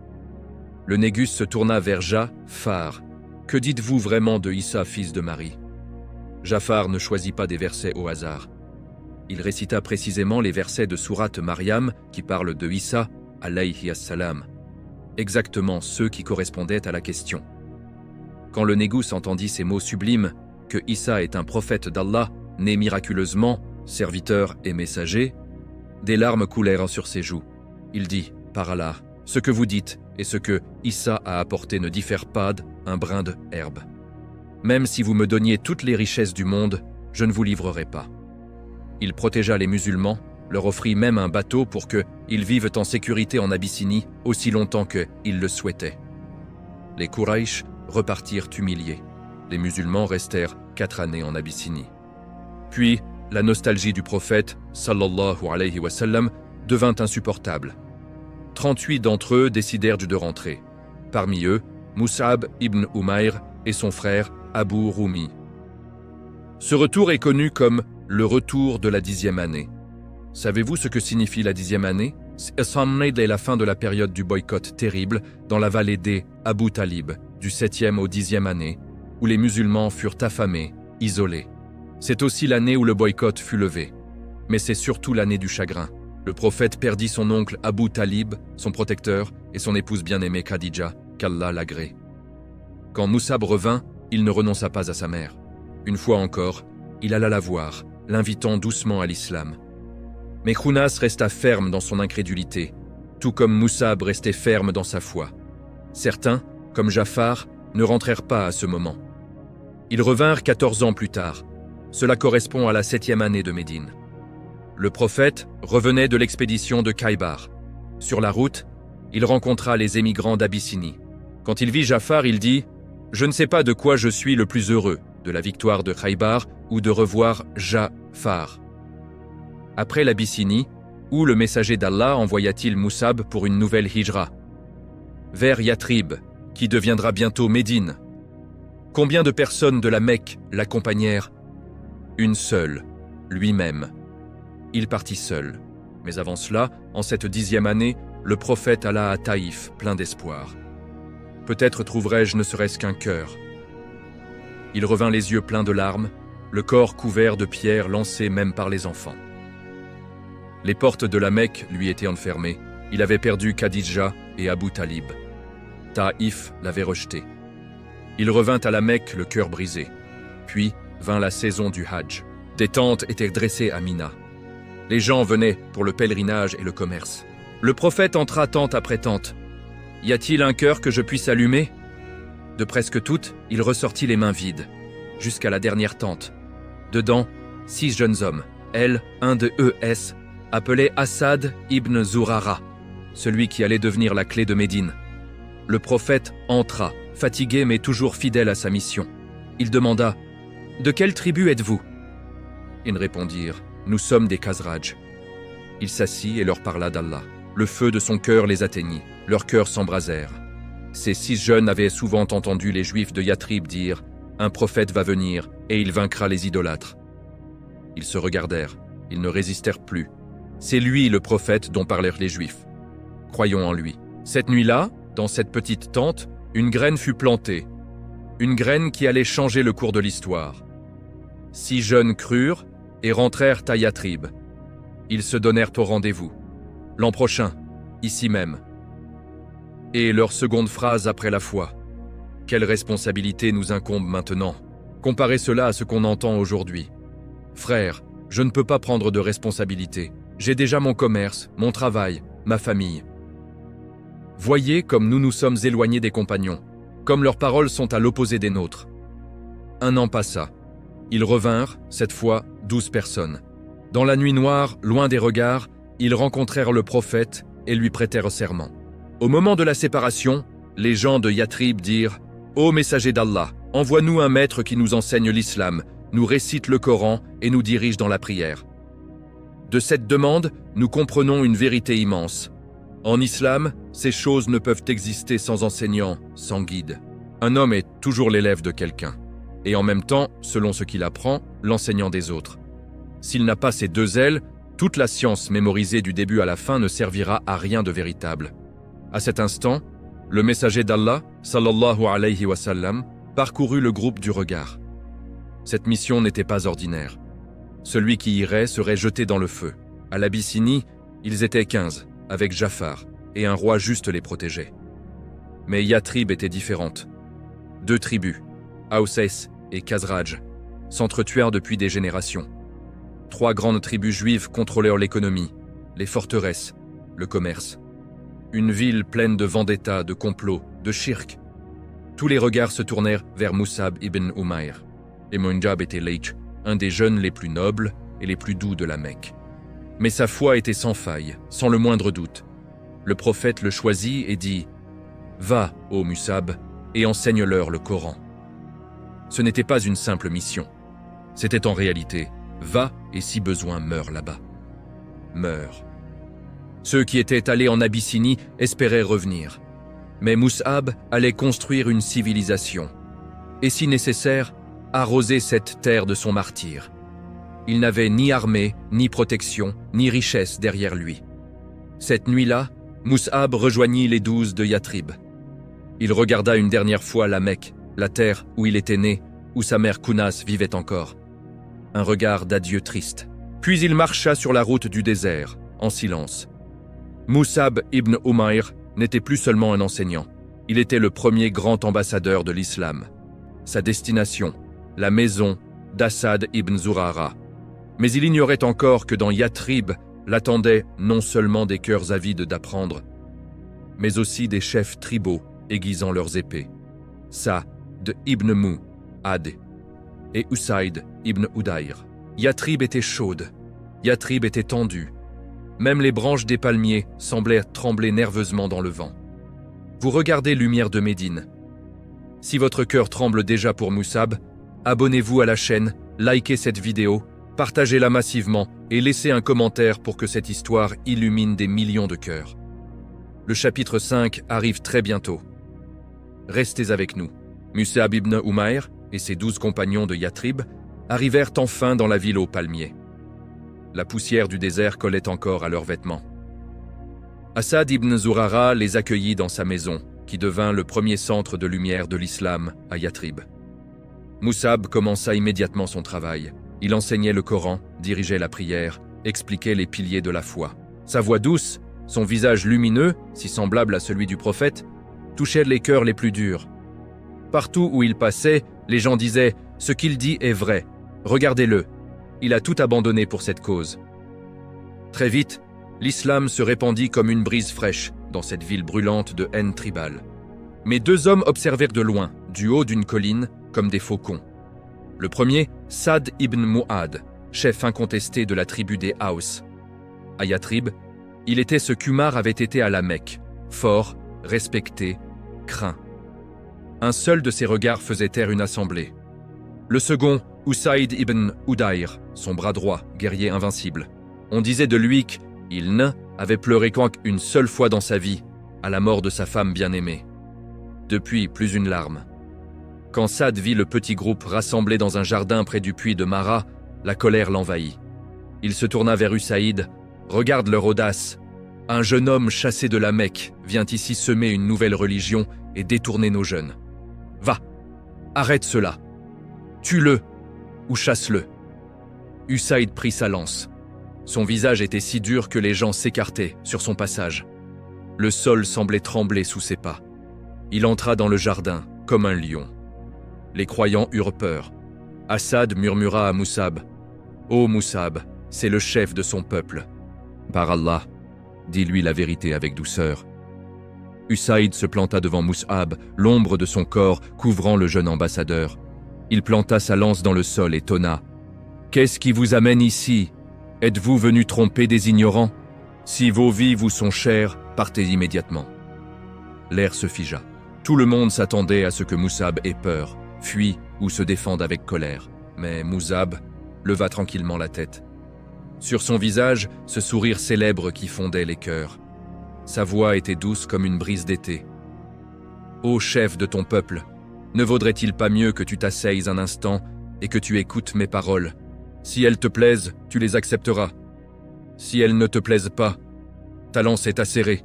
Le Négus se tourna vers Jafar. « Que dites-vous vraiment de Issa, fils de Marie ?» Jafar ne choisit pas des versets au hasard. Il récita précisément les versets de sourate Maryam qui parlent de Issa, alayhi as-salam, exactement ceux qui correspondaient à la question. Quand le Négus entendit ces mots sublimes, que Issa est un prophète d'Allah, né miraculeusement, serviteur et messager, des larmes coulèrent sur ses joues. Il dit, par Allah, ce que vous dites et ce que Issa a apporté ne diffèrent pas d'un brin de herbe. Même si vous me donniez toutes les richesses du monde, je ne vous livrerai pas. Il protégea les musulmans, leur offrit même un bateau pour qu'ils vivent en sécurité en Abyssinie aussi longtemps qu'ils le souhaitaient. Les Quraysh repartirent humiliés. Les musulmans restèrent 4 années en Abyssinie. Puis, la nostalgie du prophète, sallallahu alayhi wa sallam, devint insupportable. 38 d'entre eux décidèrent de rentrer. Parmi eux, Mus'ab ibn Umayr et son frère Abu Rumi. Ce retour est connu comme le retour de la 10e année. Savez-vous ce que signifie la 10e année? C'est la fin de la période du boycott terrible dans la vallée des Abu Talib, du 7e au 10e année, où les musulmans furent affamés, isolés. C'est aussi l'année où le boycott fut levé. Mais c'est surtout l'année du chagrin. Le prophète perdit son oncle Abu Talib, son protecteur, et son épouse bien-aimée Khadija, qu'Allah l'agrée. Quand Mus'ab revint, il ne renonça pas à sa mère. Une fois encore, il alla la voir, l'invitant doucement à l'islam. Mais Khounas resta ferme dans son incrédulité, tout comme Mus'ab restait ferme dans sa foi. Certains, comme Jafar, ne rentrèrent pas à ce moment. Ils revinrent 14 ans plus tard. Cela correspond à la 7e année de Médine. Le prophète revenait de l'expédition de Khaybar. Sur la route, il rencontra les émigrants d'Abyssinie. Quand il vit Jafar, il dit « Je ne sais pas de quoi je suis le plus heureux, de la victoire de Khaybar ou de revoir Jafar. » Après l'Abyssinie, où le messager d'Allah envoya-t-il Mus'ab pour une nouvelle hijra? Vers Yathrib, qui deviendra bientôt Médine. Combien de personnes de la Mecque l'accompagnèrent? Une seule, lui-même. Il partit seul. Mais avant cela, en cette 10e année, le prophète alla à Taïf, plein d'espoir. Peut-être trouverai-je ne serait-ce qu'un cœur. Il revint les yeux pleins de larmes, le corps couvert de pierres lancées même par les enfants. Les portes de la Mecque lui étaient enfermées. Il avait perdu Khadija et Abu Talib. Taïf l'avait rejeté. Il revint à la Mecque le cœur brisé. Puis vint la saison du Hajj. Des tentes étaient dressées à Mina. Les gens venaient pour le pèlerinage et le commerce. Le prophète entra tente après tente. « Y a-t-il un cœur que je puisse allumer ?» De presque toutes, il ressortit les mains vides, jusqu'à la dernière tente. Dedans, 6 jeunes hommes. Elle, un de eux, appelé Assad ibn Zurara, celui qui allait devenir la clé de Médine. Le prophète entra, fatigué mais toujours fidèle à sa mission. Il demanda « De quelle tribu êtes-vous » Ils répondirent « Nous sommes des Khazraj ». Il s'assit et leur parla d'Allah. Le feu de son cœur les atteignit, leurs cœurs s'embrasèrent. Ces 6 jeunes avaient souvent entendu les Juifs de Yathrib dire « Un prophète va venir et il vaincra les idolâtres ». Ils se regardèrent, ils ne résistèrent plus. C'est lui le prophète dont parlèrent les Juifs. Croyons en lui. Cette nuit-là, dans cette petite tente, une graine fut plantée. Une graine qui allait changer le cours de l'histoire. 6 jeunes crurent et rentrèrent à Yathrib. Ils se donnèrent au rendez-vous. L'an prochain, ici même. Et leur seconde phrase après la foi. Quelle responsabilité nous incombe maintenant? Comparez cela à ce qu'on entend aujourd'hui. Frère, je ne peux pas prendre de responsabilité. J'ai déjà mon commerce, mon travail, ma famille. Voyez comme nous nous sommes éloignés des compagnons, comme leurs paroles sont à l'opposé des nôtres. 1 an passa. Ils revinrent, cette fois, 12 personnes. Dans la nuit noire, loin des regards, ils rencontrèrent le prophète et lui prêtèrent serment. Au moment de la séparation, les gens de Yathrib dirent « Ô messager d'Allah, envoie-nous un maître qui nous enseigne l'islam, nous récite le Coran et nous dirige dans la prière. De cette demande, nous comprenons une vérité immense. En islam, ces choses ne peuvent exister sans enseignant, sans guide. Un homme est toujours l'élève de quelqu'un, et en même temps, selon ce qu'il apprend, l'enseignant des autres. S'il n'a pas ces deux ailes, toute la science mémorisée du début à la fin ne servira à rien de véritable. À cet instant, le messager d'Allah, sallallahu alayhi wa sallam, parcourut le groupe du regard. Cette mission n'était pas ordinaire. Celui qui irait serait jeté dans le feu. À l'Abyssinie, ils étaient 15, avec Jafar, et un roi juste les protégeait. Mais Yatrib était différente. 2 tribus, Aouses et Khazraj, s'entretuèrent depuis des générations. 3 grandes tribus juives contrôlèrent l'économie, les forteresses, le commerce. Une ville pleine de vendettas, de complots, de shirk. Tous les regards se tournèrent vers Mus'ab ibn Umayr. Et Munjab était Layth, un des jeunes les plus nobles et les plus doux de la Mecque. Mais sa foi était sans faille, sans le moindre doute. Le prophète le choisit et dit « Va, ô Mus'ab, et enseigne-leur le Coran. » Ce n'était pas une simple mission. C'était en réalité « Va et si besoin meurs là-bas. » Meurs. Ceux qui étaient allés en Abyssinie espéraient revenir. Mais Mus'ab allait construire une civilisation. Et si nécessaire, arroser cette terre de son martyr. Il n'avait ni armée, ni protection, ni richesse derrière lui. Cette nuit-là, Mus'ab rejoignit les 12 de Yatrib. Il regarda une dernière fois la Mecque, la terre où il était né, où sa mère Kounas vivait encore. Un regard d'adieu triste. Puis il marcha sur la route du désert, en silence. Mus'ab ibn Umayr n'était plus seulement un enseignant. Il était le premier grand ambassadeur de l'islam. Sa destination, la maison d'Asad ibn Zurara. Mais il ignorait encore que dans Yatrib l'attendaient non seulement des cœurs avides d'apprendre, mais aussi des chefs tribaux aiguisant leurs épées. Sa'd ibn Mu'ad et Usayd ibn Hudayr. Yatrib était chaude, Yatrib était tendue. Même les branches des palmiers semblaient trembler nerveusement dans le vent. Vous regardez Lumière de Médine. Si votre cœur tremble déjà pour Mus'ab, abonnez-vous à la chaîne, likez cette vidéo, partagez-la massivement et laissez un commentaire pour que cette histoire illumine des millions de cœurs. Le chapitre 5 arrive très bientôt. Restez avec nous. Mus'ab ibn Umayr et ses 12 compagnons de Yatrib arrivèrent enfin dans la ville aux palmiers. La poussière du désert collait encore à leurs vêtements. Asad ibn Zurara les accueillit dans sa maison, qui devint le premier centre de lumière de l'islam à Yatrib. Mus'ab commença immédiatement son travail. Il enseignait le Coran, dirigeait la prière, expliquait les piliers de la foi. Sa voix douce, son visage lumineux, si semblable à celui du prophète, touchait les cœurs les plus durs. Partout où il passait, les gens disaient « Ce qu'il dit est vrai, regardez-le, il a tout abandonné pour cette cause. » Très vite, l'islam se répandit comme une brise fraîche dans cette ville brûlante de haine tribale. Mais 2 hommes observèrent de loin, du haut d'une colline, comme des faucons. Le premier, Sa'd ibn Mu'ad, chef incontesté de la tribu des Aws. À Yatrib, il était ce qu'Umar avait été à la Mecque, fort, respecté, craint. Un seul de ses regards faisait taire une assemblée. Le second, Usayd ibn Hudayr, son bras droit, guerrier invincible. On disait de lui qu'il n'avait pleuré qu'une seule fois dans sa vie, à la mort de sa femme bien-aimée. Depuis, plus une larme. Quand Sa'd vit le petit groupe rassemblé dans un jardin près du puits de Mara, la colère l'envahit. Il se tourna vers Usayd. « Regarde leur audace. Un jeune homme chassé de la Mecque vient ici semer une nouvelle religion et détourner nos jeunes. Va, arrête cela. Tue-le ou chasse-le. » Usayd prit sa lance. Son visage était si dur que les gens s'écartaient sur son passage. Le sol semblait trembler sous ses pas. Il entra dans le jardin comme un lion. Les croyants eurent peur. Asad murmura à Mus'ab. « Ô Mus'ab, c'est le chef de son peuple. Par Allah, dis-lui la vérité avec douceur. » Usayd se planta devant Mus'ab, l'ombre de son corps couvrant le jeune ambassadeur. Il planta sa lance dans le sol et tonna. « Qu'est-ce qui vous amène ici? Êtes-vous venu tromper des ignorants? Si vos vies vous sont chères, partez immédiatement. » L'air se figea. Tout le monde s'attendait à ce que Mus'ab ait peur, fuit ou se défende avec colère. Mais Mus'ab leva tranquillement la tête. Sur son visage, ce sourire célèbre qui fondait les cœurs. Sa voix était douce comme une brise d'été. « Ô chef de ton peuple, ne vaudrait-il pas mieux que tu t'asseyes un instant et que tu écoutes mes paroles? Si elles te plaisent, tu les accepteras. Si elles ne te plaisent pas, ta lance est acérée.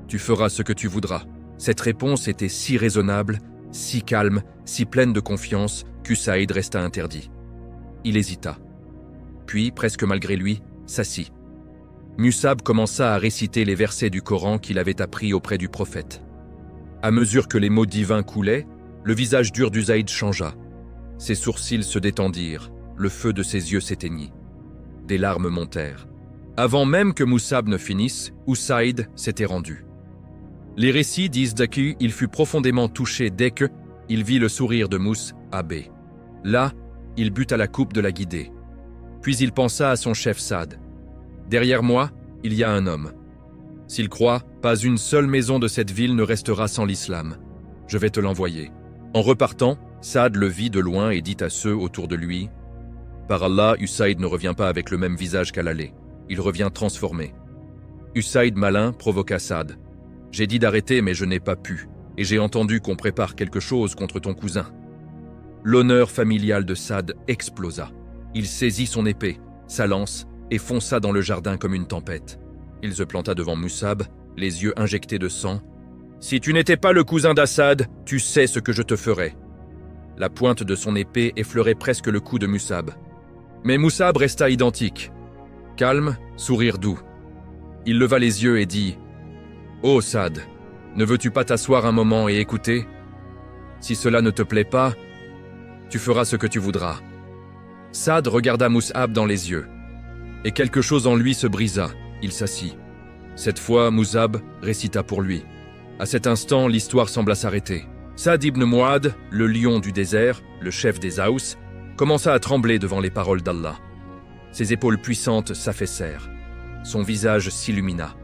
Tu feras ce que tu voudras. » Cette réponse était si raisonnable, si calme, si pleine de confiance qu'Usaïd resta interdit. Il hésita. Puis, presque malgré lui, s'assit. Mus'ab commença à réciter les versets du Coran qu'il avait appris auprès du prophète. À mesure que les mots divins coulaient, le visage dur d'Usaïd changea. Ses sourcils se détendirent, le feu de ses yeux s'éteignit. Des larmes montèrent. Avant même que Mus'ab ne finisse, Usaïd s'était rendu. Les récits disent qu'il fut profondément touché dès que il vit le sourire de Mus'ab. Là, il but à la coupe de la guidée. Puis il pensa à son chef Saad. « Derrière moi, il y a un homme. S'il croit, pas une seule maison de cette ville ne restera sans l'islam. Je vais te l'envoyer. » En repartant, Saad le vit de loin et dit à ceux autour de lui « Par Allah, Usaïd ne revient pas avec le même visage qu'à l'aller. Il revient transformé. » Usaïd malin provoqua Saad. « J'ai dit d'arrêter, mais je n'ai pas pu, et j'ai entendu qu'on prépare quelque chose contre ton cousin. » L'honneur familial de Saad explosa. Il saisit son épée, sa lance, et fonça dans le jardin comme une tempête. Il se planta devant Mus'ab, les yeux injectés de sang. « Si tu n'étais pas le cousin d'Assad, tu sais ce que je te ferais. » La pointe de son épée effleurait presque le cou de Mus'ab. Mais Mus'ab resta identique. Calme, sourire doux. Il leva les yeux et dit « Oh Saad, ne veux-tu pas t'asseoir un moment et écouter? Si cela ne te plaît pas, tu feras ce que tu voudras. » Saad regarda Mus'ab dans les yeux. Et quelque chose en lui se brisa. Il s'assit. Cette fois, Mus'ab récita pour lui. À cet instant, l'histoire sembla s'arrêter. Saad ibn Mu'adh, le lion du désert, le chef des Aous, commença à trembler devant les paroles d'Allah. Ses épaules puissantes s'affaissèrent. Son visage s'illumina.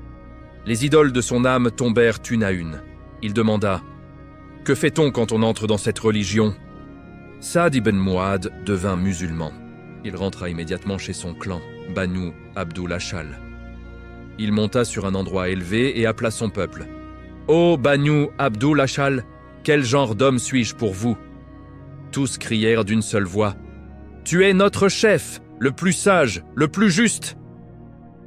Les idoles de son âme tombèrent une à une. Il demanda « Que fait-on quand on entre dans cette religion ?» Saad ibn Mu'adh devint musulman. Il rentra immédiatement chez son clan, Banu Abdul Ashal. Il monta sur un endroit élevé et appela son peuple. « Ô Banu Abdul Ashal, quel genre d'homme suis-je pour vous ?» Tous crièrent d'une seule voix. « Tu es notre chef, le plus sage, le plus juste !»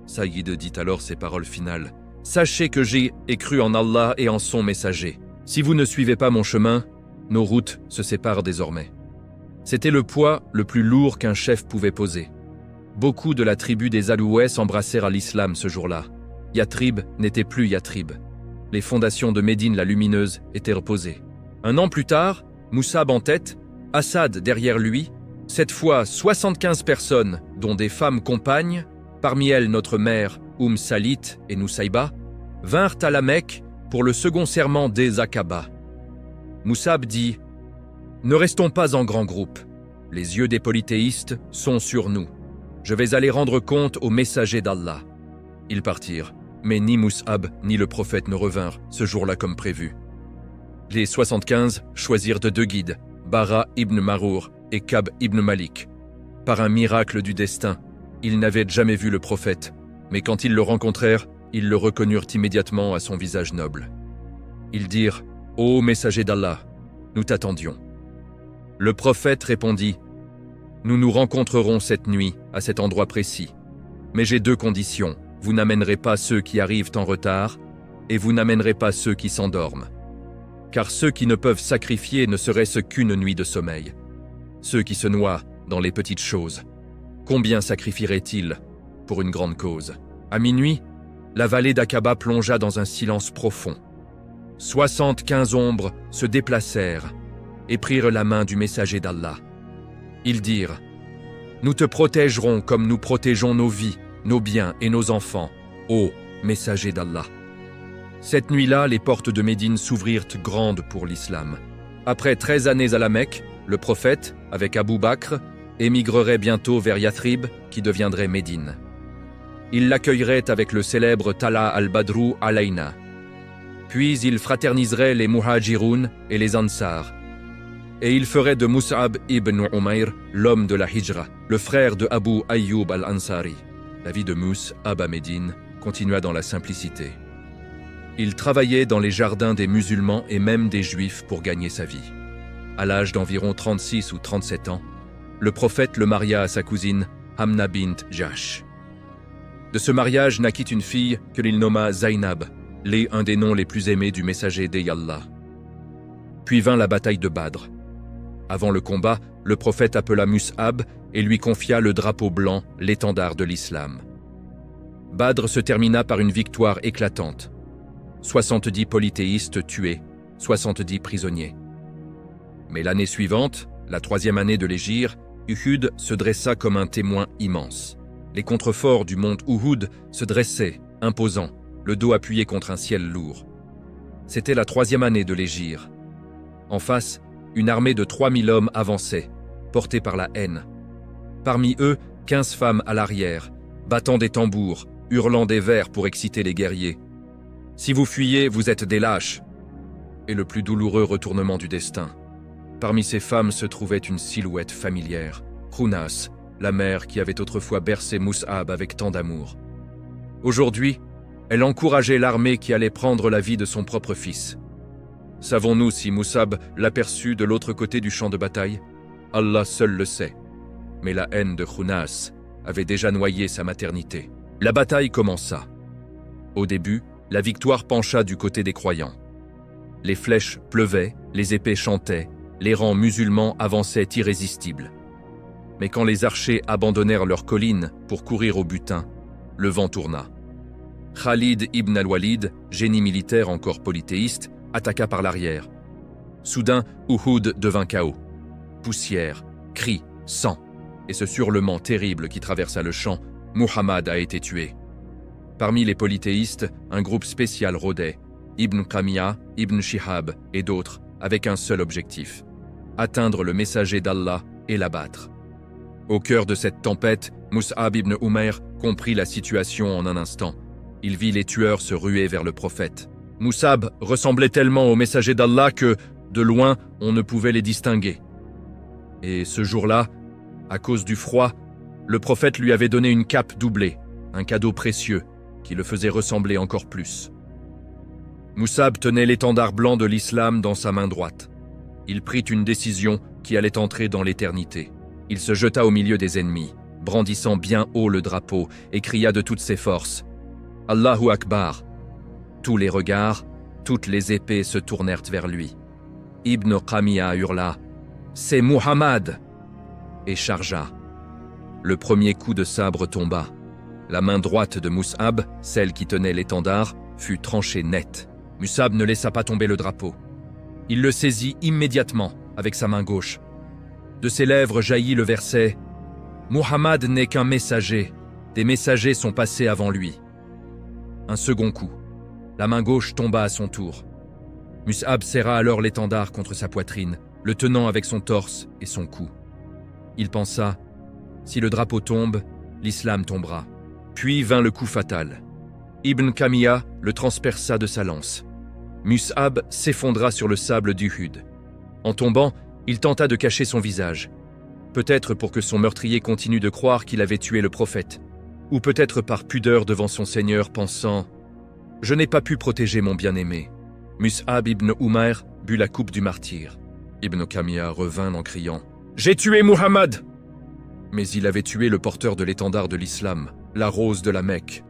Saïd dit alors ces paroles finales. « Sachez que j'ai cru en Allah et en son messager. Si vous ne suivez pas mon chemin, nos routes se séparent désormais. » C'était le poids le plus lourd qu'un chef pouvait poser. Beaucoup de la tribu des Alouais s'embrassèrent à l'islam ce jour-là. Yatrib n'était plus Yatrib. Les fondations de Médine la Lumineuse étaient reposées. Un an plus tard, Mus'ab en tête, Assad derrière lui, cette fois 75 personnes, dont des femmes compagnes, parmi elles notre mère Salit et Nusayba, vinrent à la Mecque pour le second serment des Aqaba. Mus'ab dit « Ne restons pas en grand groupe. Les yeux des polythéistes sont sur nous. Je vais aller rendre compte aux messagers d'Allah. » Ils partirent, mais ni Mus'ab ni le prophète ne revinrent ce jour-là comme prévu. Les 75 choisirent deux guides, Bara ibn Marour et Kab ibn Malik. Par un miracle du destin, ils n'avaient jamais vu le prophète, mais quand ils le rencontrèrent, ils le reconnurent immédiatement à son visage noble. Ils dirent « Ô messager d'Allah, nous t'attendions. » Le prophète répondit « Nous nous rencontrerons cette nuit à cet endroit précis. Mais j'ai deux conditions. Vous n'amènerez pas ceux qui arrivent en retard et vous n'amènerez pas ceux qui s'endorment. Car ceux qui ne peuvent sacrifier ne serait-ce qu'une nuit de sommeil. Ceux qui se noient dans les petites choses, combien sacrifieraient-ils pour une grande cause ?» À minuit, la vallée d'Aqaba plongea dans un silence profond. 75 ombres se déplacèrent et prirent la main du messager d'Allah. Ils dirent « Nous te protégerons comme nous protégeons nos vies, nos biens et nos enfants, ô messager d'Allah. » Cette nuit-là, les portes de Médine s'ouvrirent grandes pour l'islam. Après 13 années à la Mecque, le prophète, avec Abu Bakr, émigrerait bientôt vers Yatrib, qui deviendrait Médine. Il l'accueillerait avec le célèbre Tala al-Badru alayna. Puis il fraterniserait les Muhajiroun et les Ansar. Et il ferait de Mus'ab ibn Umayr l'homme de la Hijra, le frère de Abu Ayyub al-Ansari. La vie de Mus'ab à Médine continua dans la simplicité. Il travaillait dans les jardins des musulmans et même des juifs pour gagner sa vie. À l'âge d'environ 36 ou 37 ans, le prophète le maria à sa cousine Hamna bint Jahsh. De ce mariage naquit une fille que l'il nomma Zainab, un des noms les plus aimés du messager d'Allah. Puis vint la bataille de Badr. Avant le combat, le prophète appela Mus'ab et lui confia le drapeau blanc, l'étendard de l'islam. Badr se termina par une victoire éclatante. 70 polythéistes tués, 70 prisonniers. Mais l'année suivante, la 3e année de l'hégire, Uhud se dressa comme un témoin immense. Les contreforts du mont Uhud se dressaient, imposants, le dos appuyé contre un ciel lourd. C'était la 3e année de l'hégire. En face, une armée de 3000 hommes avançait, portés par la haine. Parmi eux, 15 femmes à l'arrière, battant des tambours, hurlant des vers pour exciter les guerriers. « Si vous fuyez, vous êtes des lâches !» Et le plus douloureux retournement du destin. Parmi ces femmes se trouvait une silhouette familière, Khunas, la mère qui avait autrefois bercé Mus'ab avec tant d'amour. Aujourd'hui, elle encourageait l'armée qui allait prendre la vie de son propre fils. Savons-nous si Mus'ab l'aperçut de l'autre côté du champ de bataille? Allah seul le sait. Mais la haine de Khunas avait déjà noyé sa maternité. La bataille commença. Au début, la victoire pencha du côté des croyants. Les flèches pleuvaient, les épées chantaient, les rangs musulmans avançaient irrésistibles. Mais quand les archers abandonnèrent leurs collines pour courir au butin, le vent tourna. Khalid ibn al-Walid, génie militaire encore polythéiste, attaqua par l'arrière. Soudain, Uhud devint chaos. Poussière, cris, sang, et ce hurlement terrible qui traversa le champ, Muhammad a été tué. Parmi les polythéistes, un groupe spécial rôdait, Ibn Qamiya, Ibn Shihab et d'autres, avec un seul objectif, atteindre le messager d'Allah et l'abattre. Au cœur de cette tempête, Mus'ab ibn Umayr comprit la situation en un instant. Il vit les tueurs se ruer vers le prophète. Mus'ab ressemblait tellement au messager d'Allah que, de loin, on ne pouvait les distinguer. Et ce jour-là, à cause du froid, le prophète lui avait donné une cape doublée, un cadeau précieux, qui le faisait ressembler encore plus. Mus'ab tenait l'étendard blanc de l'islam dans sa main droite. Il prit une décision qui allait entrer dans l'éternité. Il se jeta au milieu des ennemis, brandissant bien haut le drapeau, et cria de toutes ses forces « Allahu Akbar !» Tous les regards, toutes les épées se tournèrent vers lui. Ibn Qamiya hurla « C'est Muhammad !» et chargea. Le premier coup de sabre tomba. La main droite de Mus'ab, celle qui tenait l'étendard, fut tranchée net. Mus'ab ne laissa pas tomber le drapeau. Il le saisit immédiatement avec sa main gauche. De ses lèvres jaillit le verset « Muhammad n'est qu'un messager, des messagers sont passés avant lui. » Un second coup. La main gauche tomba à son tour. Mus'ab serra alors l'étendard contre sa poitrine, le tenant avec son torse et son cou. Il pensa « Si le drapeau tombe, l'islam tombera. » Puis vint le coup fatal. Ibn Qamiya le transperça de sa lance. Mus'ab s'effondra sur le sable d'Uhud. En tombant, il tenta de cacher son visage. Peut-être pour que son meurtrier continue de croire qu'il avait tué le prophète. Ou peut-être par pudeur devant son Seigneur, pensant « Je n'ai pas pu protéger mon bien-aimé. » Mus'ab ibn Umayr but la coupe du martyr. Ibn Qamiya revint en criant « J'ai tué Muhammad !» Mais il avait tué le porteur de l'étendard de l'islam, la rose de la Mecque.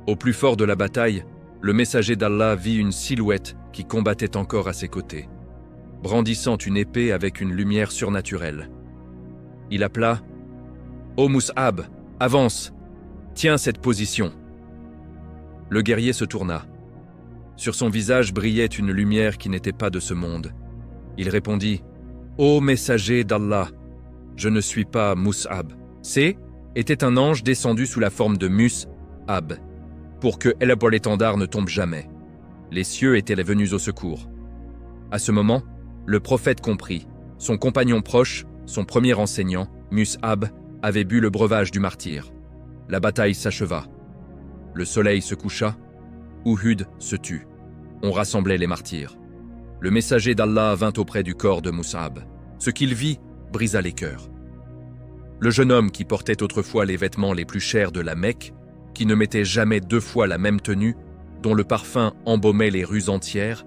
Au plus fort de la bataille, le messager d'Allah vit une silhouette qui combattait encore à ses côtés, brandissant une épée avec une lumière surnaturelle. Il appela « Ô Mus'ab, avance, tiens cette position !» Le guerrier se tourna. Sur son visage brillait une lumière qui n'était pas de ce monde. Il répondit « Ô messager d'Allah, je ne suis pas Mus'ab. » était un ange descendu sous la forme de Mus'ab, pour que l'étendard ne tombe jamais. Les cieux étaient venus au secours. À ce moment, le prophète comprit. Son compagnon proche, son premier enseignant, Mus'ab, avait bu le breuvage du martyr. La bataille s'acheva. Le soleil se coucha. Uhud se tut. On rassemblait les martyrs. le messager d'Allah vint auprès du corps de Mus'ab. Ce qu'il vit brisa les cœurs. Le jeune homme qui portait autrefois les vêtements les plus chers de la Mecque, qui ne mettait jamais 2 fois la même tenue, dont le parfum embaumait les rues entières,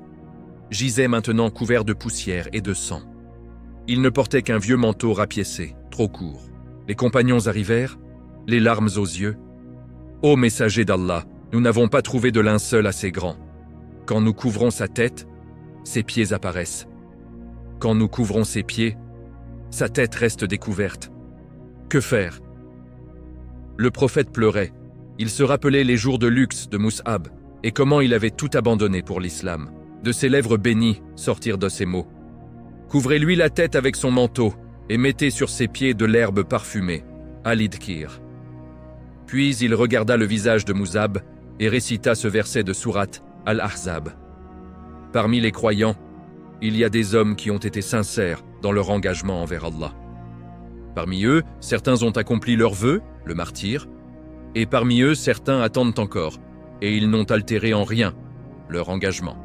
gisait maintenant couvert de poussière et de sang. Il ne portait qu'un vieux manteau rapiécé, trop court. Les compagnons arrivèrent, les larmes aux yeux. « Ô messager d'Allah, nous n'avons pas trouvé de linceul assez grand. Quand nous couvrons sa tête, ses pieds apparaissent. Quand nous couvrons ses pieds, sa tête reste découverte. Que faire ?» Le prophète pleurait. Il se rappelait les jours de luxe de Mus'ab et comment il avait tout abandonné pour l'islam. De ses lèvres bénies sortirent de ces mots. « Couvrez-lui la tête avec son manteau et mettez sur ses pieds de l'herbe parfumée. Al-Idkir. » Puis il regarda le visage de Mus'ab et récita ce verset de sourate Al-Ahzab. Parmi les croyants, il y a des hommes qui ont été sincères dans leur engagement envers Allah. Parmi eux, certains ont accompli leur vœu, le martyre, et parmi eux, certains attendent encore, et ils n'ont altéré en rien leur engagement.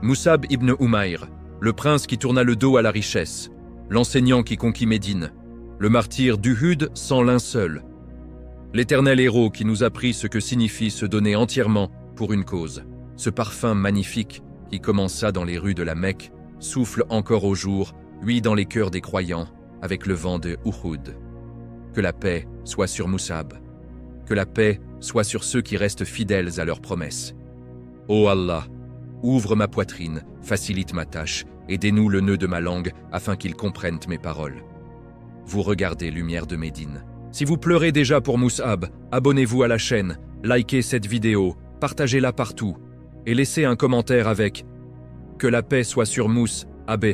Mus'ab ibn Umayr, le prince qui tourna le dos à la richesse, l'enseignant qui conquit Médine, le martyr d'Uhud sans linceul, l'éternel héros qui nous apprit ce que signifie se donner entièrement pour une cause. Ce parfum magnifique qui commença dans les rues de la Mecque souffle encore au jour, lui dans les cœurs des croyants, avec le vent de Uhud. Que la paix soit sur Mus'ab. Que la paix soit sur ceux qui restent fidèles à leurs promesses. Ô Allah, ouvre ma poitrine, facilite ma tâche et dénoue le nœud de ma langue afin qu'ils comprennent mes paroles. Vous regardez Lumière de Médine. Si vous pleurez déjà pour Mus'ab, abonnez-vous à la chaîne, likez cette vidéo, partagez-la partout et laissez un commentaire avec « Que la paix soit sur Mus'ab »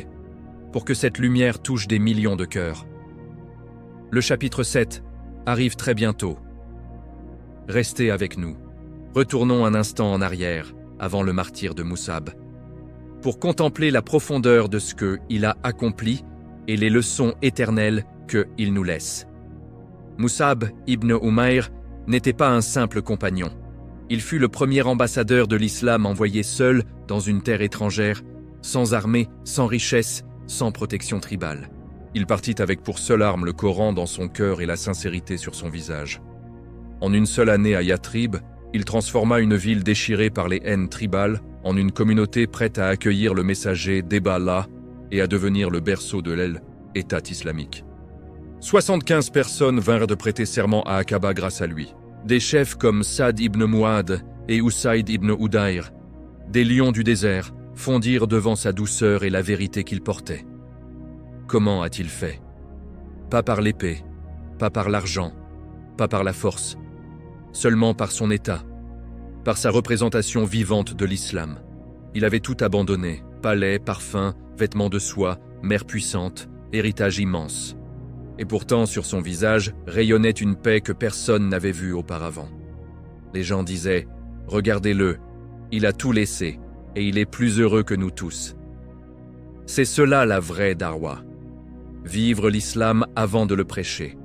pour que cette lumière touche des millions de cœurs. Le chapitre 7 arrive très bientôt. Restez avec nous. Retournons un instant en arrière, avant le martyre de Mus'ab, pour contempler la profondeur de ce qu'il a accompli et les leçons éternelles qu'il nous laisse. Mus'ab ibn Umayr n'était pas un simple compagnon. Il fut le premier ambassadeur de l'islam envoyé seul dans une terre étrangère, sans armée, sans richesse, sans protection tribale. Il partit avec pour seule arme le Coran dans son cœur et la sincérité sur son visage. En une seule année à Yathrib, il transforma une ville déchirée par les haines tribales en une communauté prête à accueillir le messager d'Allah et à devenir le berceau de l'État islamique. 75 personnes vinrent de prêter serment à Aqaba grâce à lui. Des chefs comme Sa'd ibn Mu'ad et Usayd ibn Hudayr, des lions du désert, fondirent devant sa douceur et la vérité qu'il portait. Comment a-t-il fait? Pas par l'épée, pas par l'argent, pas par la force, seulement par son état, par sa représentation vivante de l'islam. Il avait tout abandonné, palais, parfums, vêtements de soie, mère puissante, héritage immense. Et pourtant, sur son visage, rayonnait une paix que personne n'avait vue auparavant. Les gens disaient « Regardez-le, il a tout laissé, et il est plus heureux que nous tous. » C'est cela la vraie darwa. Vivre l'islam avant de le prêcher.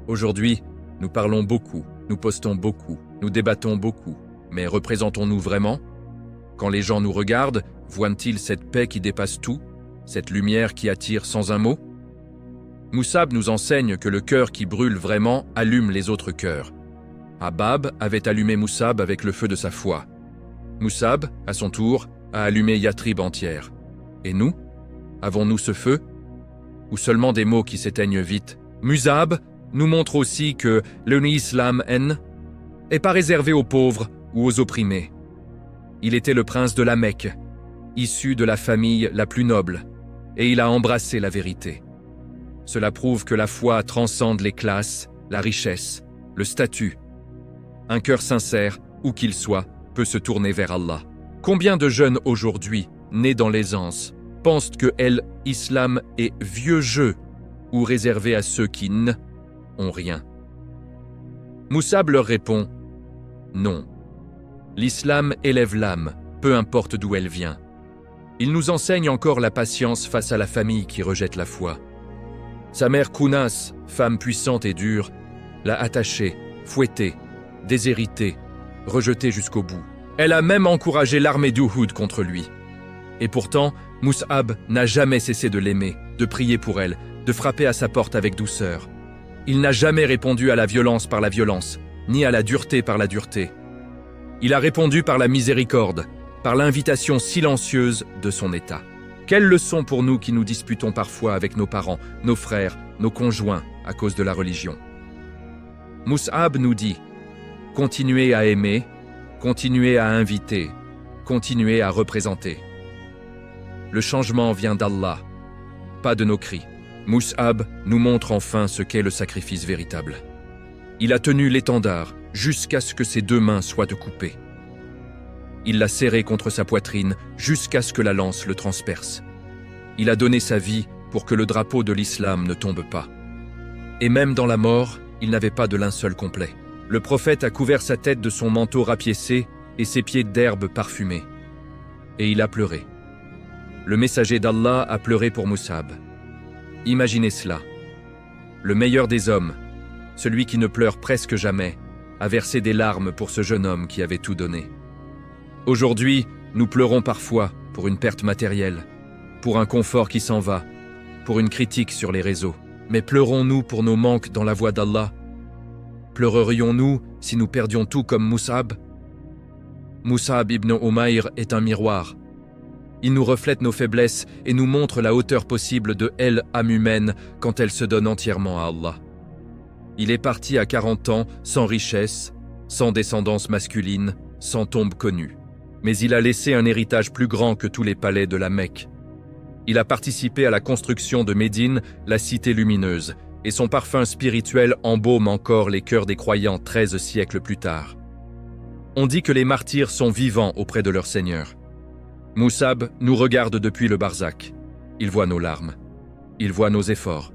Aujourd'hui, nous parlons beaucoup, nous postons beaucoup, nous débattons beaucoup, mais représentons-nous vraiment? Quand les gens nous regardent, voient-ils cette paix qui dépasse tout, cette lumière qui attire sans un mot? Mus'ab nous enseigne que le cœur qui brûle vraiment allume les autres cœurs. Habab avait allumé Mus'ab avec le feu de sa foi. Mus'ab, à son tour, a allumé Yathrib entière. Et nous? Avons-nous ce feu? Ou seulement des mots qui s'éteignent vite? Mus'ab nous montre aussi que l'islam n'est pas réservé aux pauvres ou aux opprimés. Il était le prince de la Mecque, issu de la famille la plus noble, et il a embrassé la vérité. Cela prouve que la foi transcende les classes, la richesse, le statut. Un cœur sincère, où qu'il soit, peut se tourner vers Allah. Combien de jeunes aujourd'hui, nés dans l'aisance, pensent que l'islam est vieux jeu ou réservé à ceux qui n'ont rien? Mus'ab leur répond « Non. L'islam élève l'âme, peu importe d'où elle vient. Il nous enseigne encore la patience face à la famille qui rejette la foi. Sa mère Kounas, femme puissante et dure, l'a attaché, fouetté, déshérité, rejeté jusqu'au bout. Elle a même encouragé l'armée d'Uhud contre lui. Et pourtant, Mus'ab n'a jamais cessé de l'aimer, de prier pour elle, de frapper à sa porte avec douceur. Il n'a jamais répondu à la violence par la violence, ni à la dureté par la dureté. Il a répondu par la miséricorde, par l'invitation silencieuse de son état. Quelle leçon pour nous qui nous disputons parfois avec nos parents, nos frères, nos conjoints à cause de la religion. Mus'ab nous dit « Continuez à aimer, continuez à inviter, continuez à représenter. » Le changement vient d'Allah, pas de nos cris. Mus'ab nous montre enfin ce qu'est le sacrifice véritable. Il a tenu l'étendard jusqu'à ce que ses 2 mains soient coupées. Il l'a serré contre sa poitrine jusqu'à ce que la lance le transperce. Il a donné sa vie pour que le drapeau de l'islam ne tombe pas. Et même dans la mort, il n'avait pas de linceul complet. Le prophète a couvert sa tête de son manteau rapiécé et ses pieds d'herbe parfumée. Et il a pleuré. Le messager d'Allah a pleuré pour Mus'ab. Imaginez cela. Le meilleur des hommes, celui qui ne pleure presque jamais, a versé des larmes pour ce jeune homme qui avait tout donné. Aujourd'hui, nous pleurons parfois pour une perte matérielle, pour un confort qui s'en va, pour une critique sur les réseaux. Mais pleurons-nous pour nos manques dans la voie d'Allah? Pleurerions-nous si nous perdions tout comme Mus'ab? Mus'ab ibn Umayr est un miroir. Il nous reflète nos faiblesses et nous montre la hauteur possible de l'âme humaine quand elle se donne entièrement à Allah. Il est parti à 40 ans, sans richesse, sans descendance masculine, sans tombe connue. Mais il a laissé un héritage plus grand que tous les palais de la Mecque. Il a participé à la construction de Médine, la cité lumineuse, et son parfum spirituel embaume encore les cœurs des croyants 13 siècles plus tard. On dit que les martyrs sont vivants auprès de leur Seigneur. Mus'ab nous regarde depuis le barzakh. Il voit nos larmes, il voit nos efforts,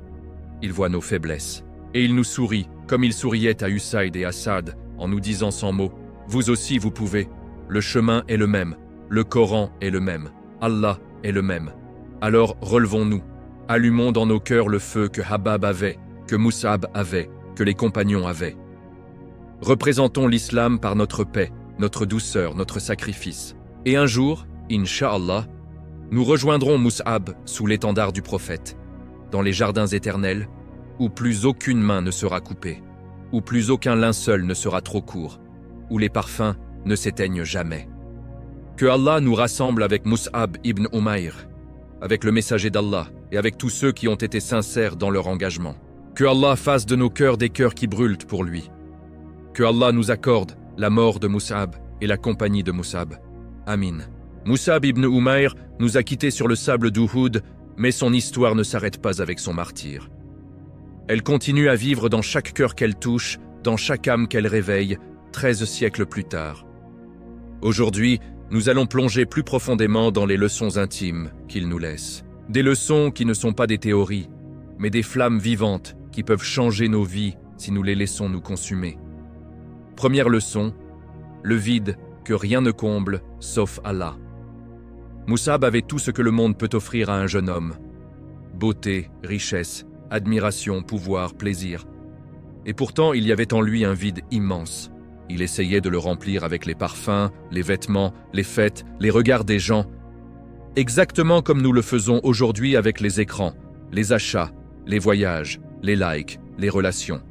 il voit nos faiblesses. Et il nous sourit, comme il souriait à Usaïd et à Saad, en nous disant sans mots, « Vous aussi vous pouvez. Le chemin est le même, le Coran est le même, Allah est le même. Alors relevons-nous, allumons dans nos cœurs le feu que Habab avait, que Mus'ab avait, que les compagnons avaient. Représentons l'islam par notre paix, notre douceur, notre sacrifice. Et un jour, Inch'Allah, nous rejoindrons Mus'ab sous l'étendard du prophète, dans les jardins éternels, où plus aucune main ne sera coupée, où plus aucun linceul ne sera trop court, où les parfums ne s'éteignent jamais. Que Allah nous rassemble avec Mus'ab ibn Umayr, avec le messager d'Allah et avec tous ceux qui ont été sincères dans leur engagement. Que Allah fasse de nos cœurs des cœurs qui brûlent pour lui. Que Allah nous accorde la mort de Mus'ab et la compagnie de Mus'ab. Amin. Mus'ab ibn Umayr nous a quittés sur le sable d'Uhud, mais son histoire ne s'arrête pas avec son martyre. Elle continue à vivre dans chaque cœur qu'elle touche, dans chaque âme qu'elle réveille, 13 siècles plus tard. Aujourd'hui, nous allons plonger plus profondément dans les leçons intimes qu'il nous laisse. Des leçons qui ne sont pas des théories, mais des flammes vivantes qui peuvent changer nos vies si nous les laissons nous consumer. Première leçon, le vide que rien ne comble sauf Allah. Mus'ab avait tout ce que le monde peut offrir à un jeune homme. Beauté, richesse, admiration, pouvoir, plaisir. Et pourtant, il y avait en lui un vide immense. Il essayait de le remplir avec les parfums, les vêtements, les fêtes, les regards des gens. Exactement comme nous le faisons aujourd'hui avec les écrans, les achats, les voyages, les likes, les relations.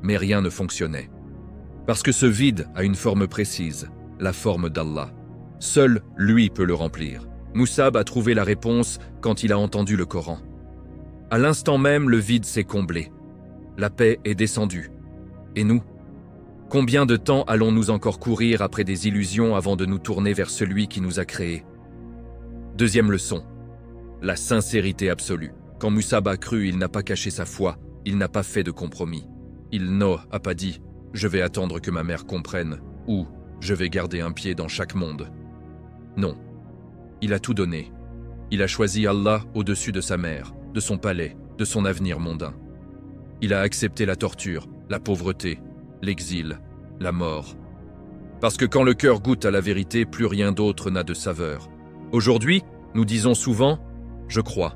Mais rien ne fonctionnait. Parce que ce vide a une forme précise, la forme d'Allah. Seul lui peut le remplir. Mus'ab a trouvé la réponse quand il a entendu le Coran. À l'instant même, le vide s'est comblé. La paix est descendue. Et nous? Combien de temps allons-nous encore courir après des illusions avant de nous tourner vers celui qui nous a créés? Deuxième leçon, la sincérité absolue. Quand Mus'ab a cru, il n'a pas caché sa foi, il n'a pas fait de compromis. Il n'a pas dit « je vais attendre que ma mère comprenne » ou « je vais garder un pied dans chaque monde ». Non, il a tout donné. Il a choisi Allah au-dessus de sa mère, de son palais, de son avenir mondain. Il a accepté la torture, la pauvreté, l'exil, la mort. Parce que quand le cœur goûte à la vérité, plus rien d'autre n'a de saveur. Aujourd'hui, nous disons souvent « je crois ».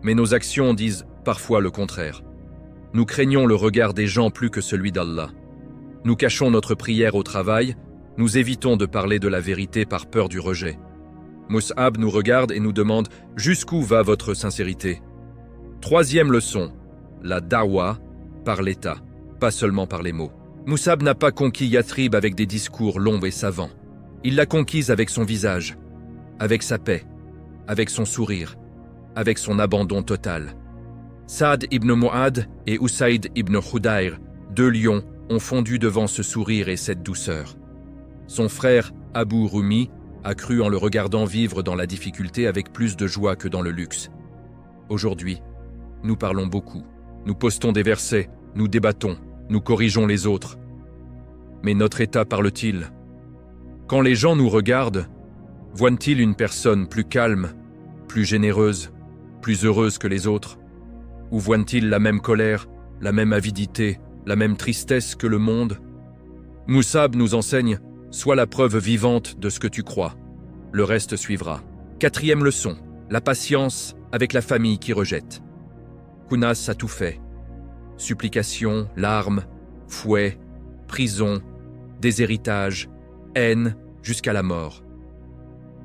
Mais nos actions disent parfois le contraire. Nous craignons le regard des gens plus que celui d'Allah. Nous cachons notre prière au travail, nous évitons de parler de la vérité par peur du rejet. Mus'ab nous regarde et nous demande « Jusqu'où va votre sincérité ?» Troisième leçon, la da'wa par l'état, pas seulement par les mots. Mus'ab n'a pas conquis Yathrib avec des discours longs et savants. Il l'a conquise avec son visage, avec sa paix, avec son sourire, avec son abandon total. Saad ibn Mu'ad et Usayd ibn Hudayr, deux lions, ont fondu devant ce sourire et cette douceur. Son frère, Abu Rumi, a cru en le regardant vivre dans la difficulté avec plus de joie que dans le luxe. Aujourd'hui, nous parlons beaucoup, nous postons des versets, nous débattons, nous corrigeons les autres. Mais notre état parle-t-il? Quand les gens nous regardent, voient-ils une personne plus calme, plus généreuse, plus heureuse que les autres? Ou voient-ils la même colère, la même avidité, la même tristesse que le monde? Mus'ab nous enseigne « Sois la preuve vivante de ce que tu crois. Le reste suivra. » Quatrième leçon, la patience avec la famille qui rejette. Khunas a tout fait. Supplications, larmes, fouets, prison, déshéritage, haine, jusqu'à la mort.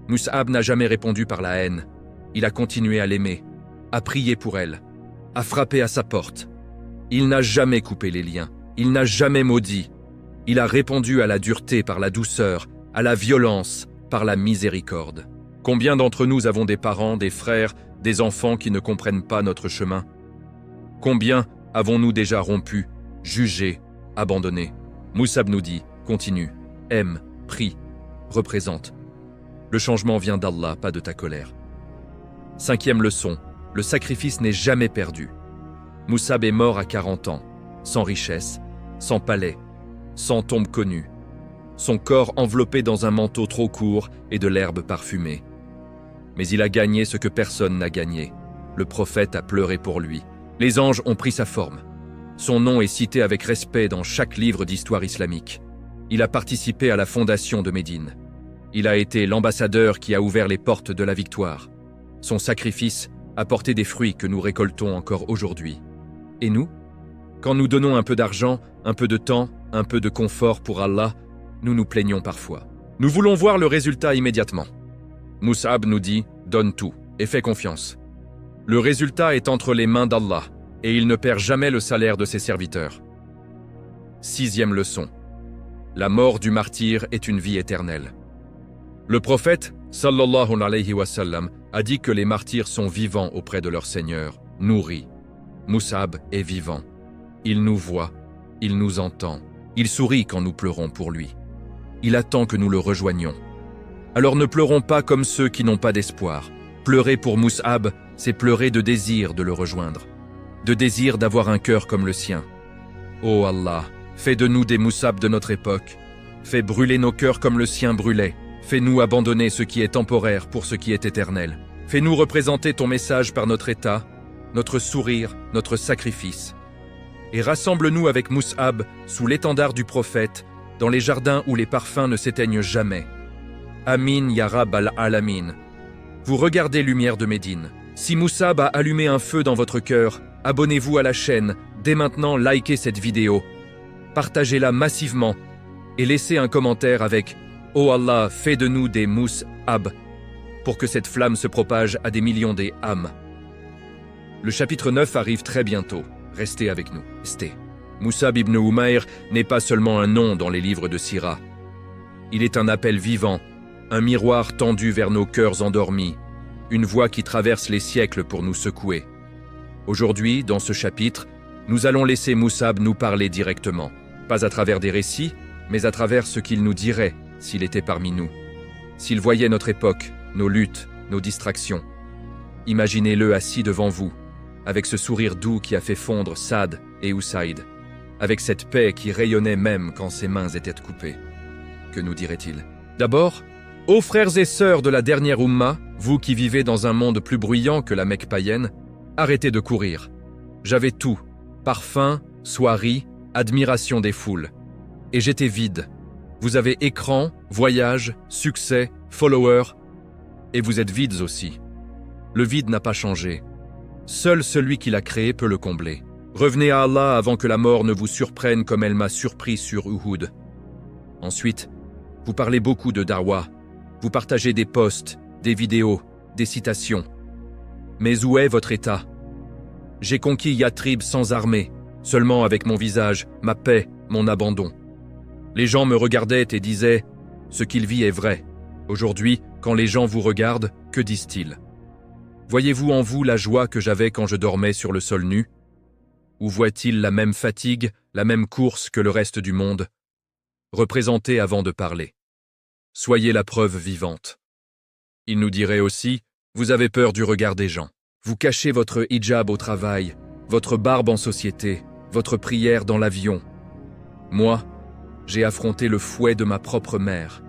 Mus'ab n'a jamais répondu par la haine. Il a continué à l'aimer, à prier pour elle, à frapper à sa porte. Il n'a jamais coupé les liens, il n'a jamais maudit. Il a répondu à la dureté par la douceur, à la violence par la miséricorde. Combien d'entre nous avons des parents, des frères, des enfants qui ne comprennent pas notre chemin? Combien avons-nous déjà rompu, jugé, abandonné? Mus'ab nous dit, continue, aime, prie, représente. Le changement vient d'Allah, pas de ta colère. Cinquième leçon, le sacrifice n'est jamais perdu. Mus'ab est mort à 40 ans, sans richesse, sans palais, sans tombe connue. Son corps enveloppé dans un manteau trop court et de l'herbe parfumée. Mais il a gagné ce que personne n'a gagné. Le prophète a pleuré pour lui. Les anges ont pris sa forme. Son nom est cité avec respect dans chaque livre d'histoire islamique. Il a participé à la fondation de Médine. Il a été l'ambassadeur qui a ouvert les portes de la victoire. Son sacrifice a porté des fruits que nous récoltons encore aujourd'hui. Et nous? Quand nous donnons un peu d'argent, un peu de temps, un peu de confort pour Allah, nous nous plaignons parfois. Nous voulons voir le résultat immédiatement. Mus'ab nous dit « Donne tout et fais confiance ». Le résultat est entre les mains d'Allah et il ne perd jamais le salaire de ses serviteurs. Sixième leçon. La mort du martyr est une vie éternelle. Le prophète, sallallahu alayhi wa sallam, a dit que les martyrs sont vivants auprès de leur Seigneur, nourris. Mus'ab est vivant. Il nous voit, il nous entend, il sourit quand nous pleurons pour lui. Il attend que nous le rejoignions. Alors ne pleurons pas comme ceux qui n'ont pas d'espoir. Pleurer pour Mus'ab, c'est pleurer de désir de le rejoindre, de désir d'avoir un cœur comme le sien. Ô Allah, fais de nous des Mus'ab de notre époque. Fais brûler nos cœurs comme le sien brûlait. Fais-nous abandonner ce qui est temporaire pour ce qui est éternel. Fais-nous représenter ton message par notre état, notre sourire, notre sacrifice. Et rassemble-nous avec Mus'ab sous l'étendard du prophète, dans les jardins où les parfums ne s'éteignent jamais. Amin ya Rab al-Alamin. Vous regardez Lumière de Médine. Si Mus'ab a allumé un feu dans votre cœur, abonnez-vous à la chaîne, dès maintenant likez cette vidéo. Partagez-la massivement et laissez un commentaire avec « Oh Allah, fais de nous des Mus'ab » pour que cette flamme se propage à des millions d'âmes. Le chapitre 9 arrive très bientôt. Restez avec nous. Mus'ab ibn Umayr n'est pas seulement un nom dans les livres de Sira. Il est un appel vivant, un miroir tendu vers nos cœurs endormis, une voix qui traverse les siècles pour nous secouer. Aujourd'hui, dans ce chapitre, nous allons laisser Mus'ab nous parler directement, pas à travers des récits, mais à travers ce qu'il nous dirait s'il était parmi nous, s'il voyait notre époque, nos luttes, nos distractions. Imaginez-le assis devant vous, avec ce sourire doux qui a fait fondre Saad et Usayd, avec cette paix qui rayonnait même quand ses mains étaient coupées. Que nous dirait-il? D'abord, ô frères et sœurs de la dernière Oumma, vous qui vivez dans un monde plus bruyant que la Mecque païenne, arrêtez de courir. J'avais tout, parfum, soierie, admiration des foules. Et j'étais vide. Vous avez écran, voyage, succès, followers, et vous êtes vides aussi. Le vide n'a pas changé. Seul celui qui l'a créé peut le combler. Revenez à Allah avant que la mort ne vous surprenne comme elle m'a surpris sur Uhud. Ensuite, vous parlez beaucoup de da'wa. Vous partagez des posts, des vidéos, des citations. Mais où est votre état? J'ai conquis Yatrib sans armée, seulement avec mon visage, ma paix, mon abandon. Les gens me regardaient et disaient « Ce qu'il vit est vrai ». Aujourd'hui, quand les gens vous regardent, que disent-ils? Voyez-vous en vous la joie que j'avais quand je dormais sur le sol nu? Ou voient-ils la même fatigue, la même course que le reste du monde? Représentez avant de parler. Soyez la preuve vivante. Il nous dirait aussi, vous avez peur du regard des gens. Vous cachez votre hijab au travail, votre barbe en société, votre prière dans l'avion. Moi, j'ai affronté le fouet de ma propre mère,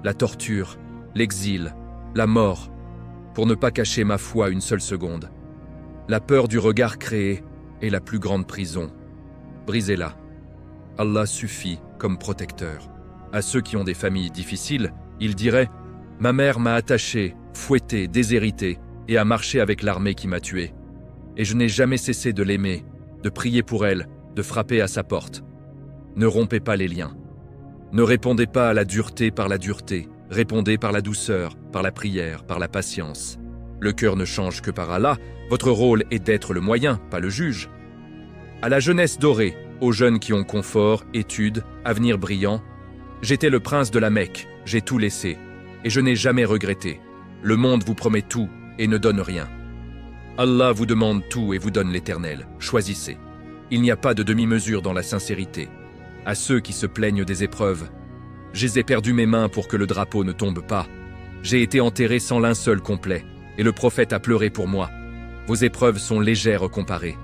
la torture, l'exil, la mort, pour ne pas cacher ma foi une seule seconde. La peur du regard créé est la plus grande prison. Brisez-la. Allah suffit comme protecteur. À ceux qui ont des familles difficiles, il dirait « Ma mère m'a attaché, fouetté, déshérité et a marché avec l'armée qui m'a tué. Et je n'ai jamais cessé de l'aimer, de prier pour elle, de frapper à sa porte. Ne rompez pas les liens. Ne répondez pas à la dureté par la dureté, répondez par la douceur, par la prière, par la patience. Le cœur ne change que par Allah, votre rôle est d'être le moyen, pas le juge. À la jeunesse dorée, aux jeunes qui ont confort, études, avenir brillant, j'étais le prince de la Mecque, j'ai tout laissé, et je n'ai jamais regretté. Le monde vous promet tout et ne donne rien. Allah vous demande tout et vous donne l'éternel, choisissez. Il n'y a pas de demi-mesure dans la sincérité. À ceux qui se plaignent des épreuves, j'ai perdu mes mains pour que le drapeau ne tombe pas. J'ai été enterré sans linceul complet, et le prophète a pleuré pour moi. Vos épreuves sont légères comparées.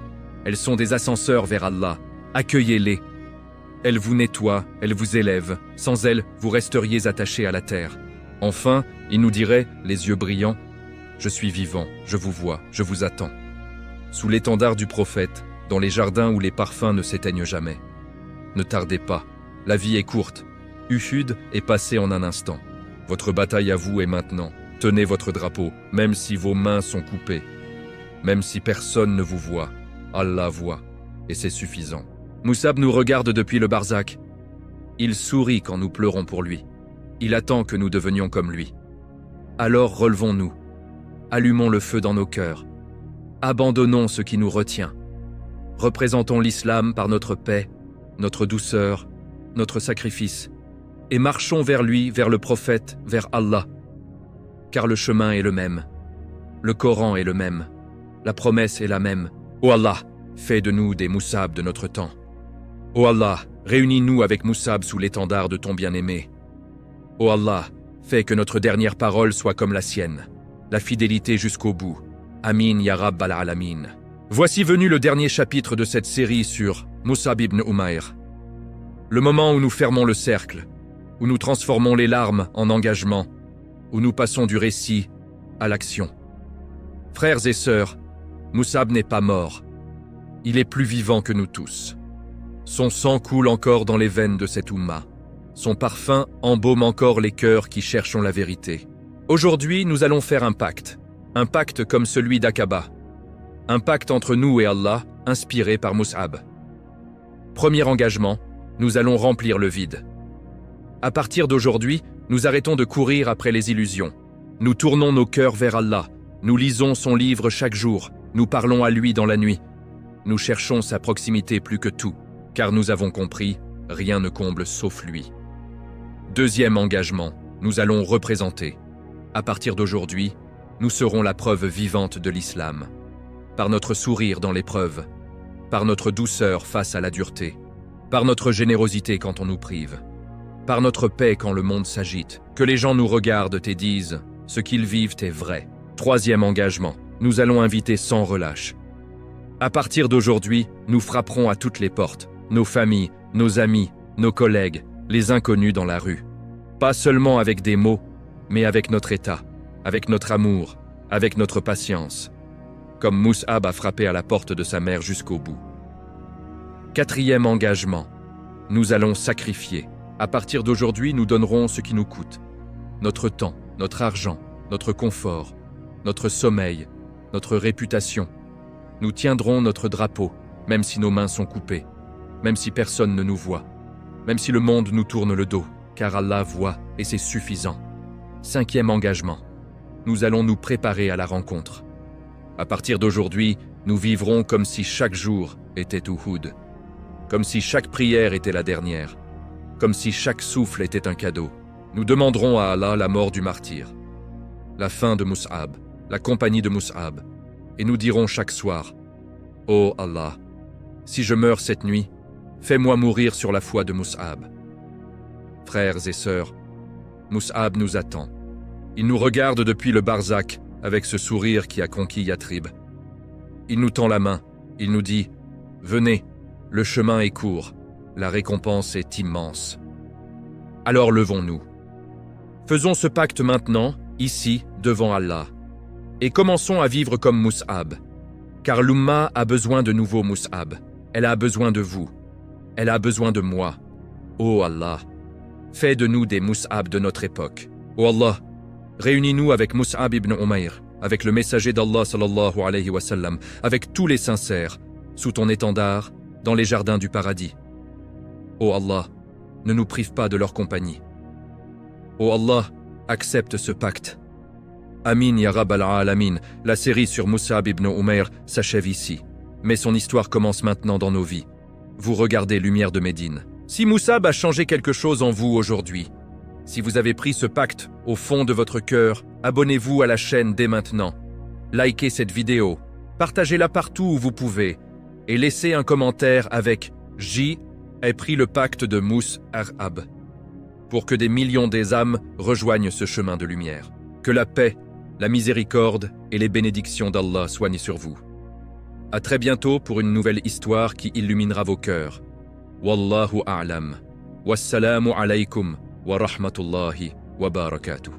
Elles sont des ascenseurs vers Allah. Accueillez-les. Elles vous nettoient, elles vous élèvent. Sans elles, vous resteriez attachés à la terre. Enfin, il nous dirait, les yeux brillants, « Je suis vivant, je vous vois, je vous attends. » Sous l'étendard du prophète, dans les jardins où les parfums ne s'éteignent jamais. Ne tardez pas, la vie est courte. Uhud est passé en un instant. Votre bataille à vous est maintenant. Tenez votre drapeau, même si vos mains sont coupées. Même si personne ne vous voit, Allah voit, et c'est suffisant. Moussab nous regarde depuis le barzakh. Il sourit quand nous pleurons pour lui. Il attend que nous devenions comme lui. Alors relevons-nous. Allumons le feu dans nos cœurs. Abandonnons ce qui nous retient. Représentons l'islam par notre paix, notre douceur, notre sacrifice, et marchons vers lui, vers le prophète, vers Allah. Car le chemin est le même. Le Coran est le même. La promesse est la même. Ô Allah, fais de nous des Moussab de notre temps. Ô Allah, réunis-nous avec Moussab sous l'étendard de ton bien-aimé. Ô Allah, fais que notre dernière parole soit comme la sienne, la fidélité jusqu'au bout. Amin ya Rabbal Alamin. Voici venu le dernier chapitre de cette série sur Moussab ibn Umayr. Le moment où nous fermons le cercle, où nous transformons les larmes en engagement, où nous passons du récit à l'action. Frères et sœurs, Moussab n'est pas mort. Il est plus vivant que nous tous. Son sang coule encore dans les veines de cette Oumma. Son parfum embaume encore les cœurs qui cherchent la vérité. Aujourd'hui, nous allons faire un pacte comme celui d'Aqaba. Un pacte entre nous et Allah, inspiré par Moussab. Premier engagement, nous allons remplir le vide. À partir d'aujourd'hui, nous arrêtons de courir après les illusions. Nous tournons nos cœurs vers Allah. Nous lisons son livre chaque jour. Nous parlons à lui dans la nuit. Nous cherchons sa proximité plus que tout, car nous avons compris, rien ne comble sauf lui. Deuxième engagement, nous allons représenter. À partir d'aujourd'hui, nous serons la preuve vivante de l'islam. Par notre sourire dans l'épreuve, par notre douceur face à la dureté, par notre générosité quand on nous prive, par notre paix quand le monde s'agite, que les gens nous regardent et disent « ce qu'ils vivent est vrai ». Troisième engagement, nous allons inviter sans relâche. À partir d'aujourd'hui, nous frapperons à toutes les portes, nos familles, nos amis, nos collègues, les inconnus dans la rue. Pas seulement avec des mots, mais avec notre état, avec notre amour, avec notre patience. Comme Moussab a frappé à la porte de sa mère jusqu'au bout. Quatrième engagement, nous allons sacrifier. À partir d'aujourd'hui, nous donnerons ce qui nous coûte. Notre temps, notre argent, notre confort, notre sommeil, notre réputation. Nous tiendrons notre drapeau, même si nos mains sont coupées, même si personne ne nous voit, même si le monde nous tourne le dos, car Allah voit et c'est suffisant. Cinquième engagement. nous allons nous préparer à la rencontre. À partir d'aujourd'hui, nous vivrons comme si chaque jour était Uhud, comme si chaque prière était la dernière, comme si chaque souffle était un cadeau. Nous demanderons à Allah la mort du martyr, la fin de Mus'ab, la compagnie de Mus'ab, et nous dirons chaque soir, « Oh Allah, si je meurs cette nuit, fais-moi mourir sur la foi de Mus'ab. » Frères et sœurs, Mus'ab nous attend. Il nous regarde depuis le barzakh avec ce sourire qui a conquis Yatrib. Il nous tend la main, il nous dit « Venez, le chemin est court, la récompense est immense. » Alors levons-nous. Faisons ce pacte maintenant, ici, devant Allah. Et commençons à vivre comme Mus'ab. Car l'Ummah a besoin de nouveaux Mus'ab. Elle a besoin de vous. Elle a besoin de moi. Ô Allah, fais de nous des Mus'ab de notre époque. Ô Allah, réunis-nous avec Mus'ab ibn Umayr, avec le messager d'Allah sallallahu alayhi wa sallam, avec tous les sincères, sous ton étendard, dans les jardins du paradis. Ô Allah, ne nous prive pas de leur compagnie. Ô Allah, accepte ce pacte. Amin ya Rabbal Alamin, la série sur Mus'ab ibn Umayr s'achève ici. Mais son histoire commence maintenant dans nos vies. Vous regardez Lumière de Médine. Si Mus'ab a changé quelque chose en vous aujourd'hui, si vous avez pris ce pacte au fond de votre cœur, abonnez-vous à la chaîne dès maintenant. Likez cette vidéo, partagez-la partout où vous pouvez et laissez un commentaire avec « J ai pris le pacte de Mus'ab » pour que des millions des âmes rejoignent ce chemin de lumière. Que la paix, la miséricorde et les bénédictions d'Allah soignent sur vous. À très bientôt pour une nouvelle histoire qui illuminera vos cœurs. Wallahu a'lam. Wassalamu alaykum wa rahmatullahi wa barakatuh.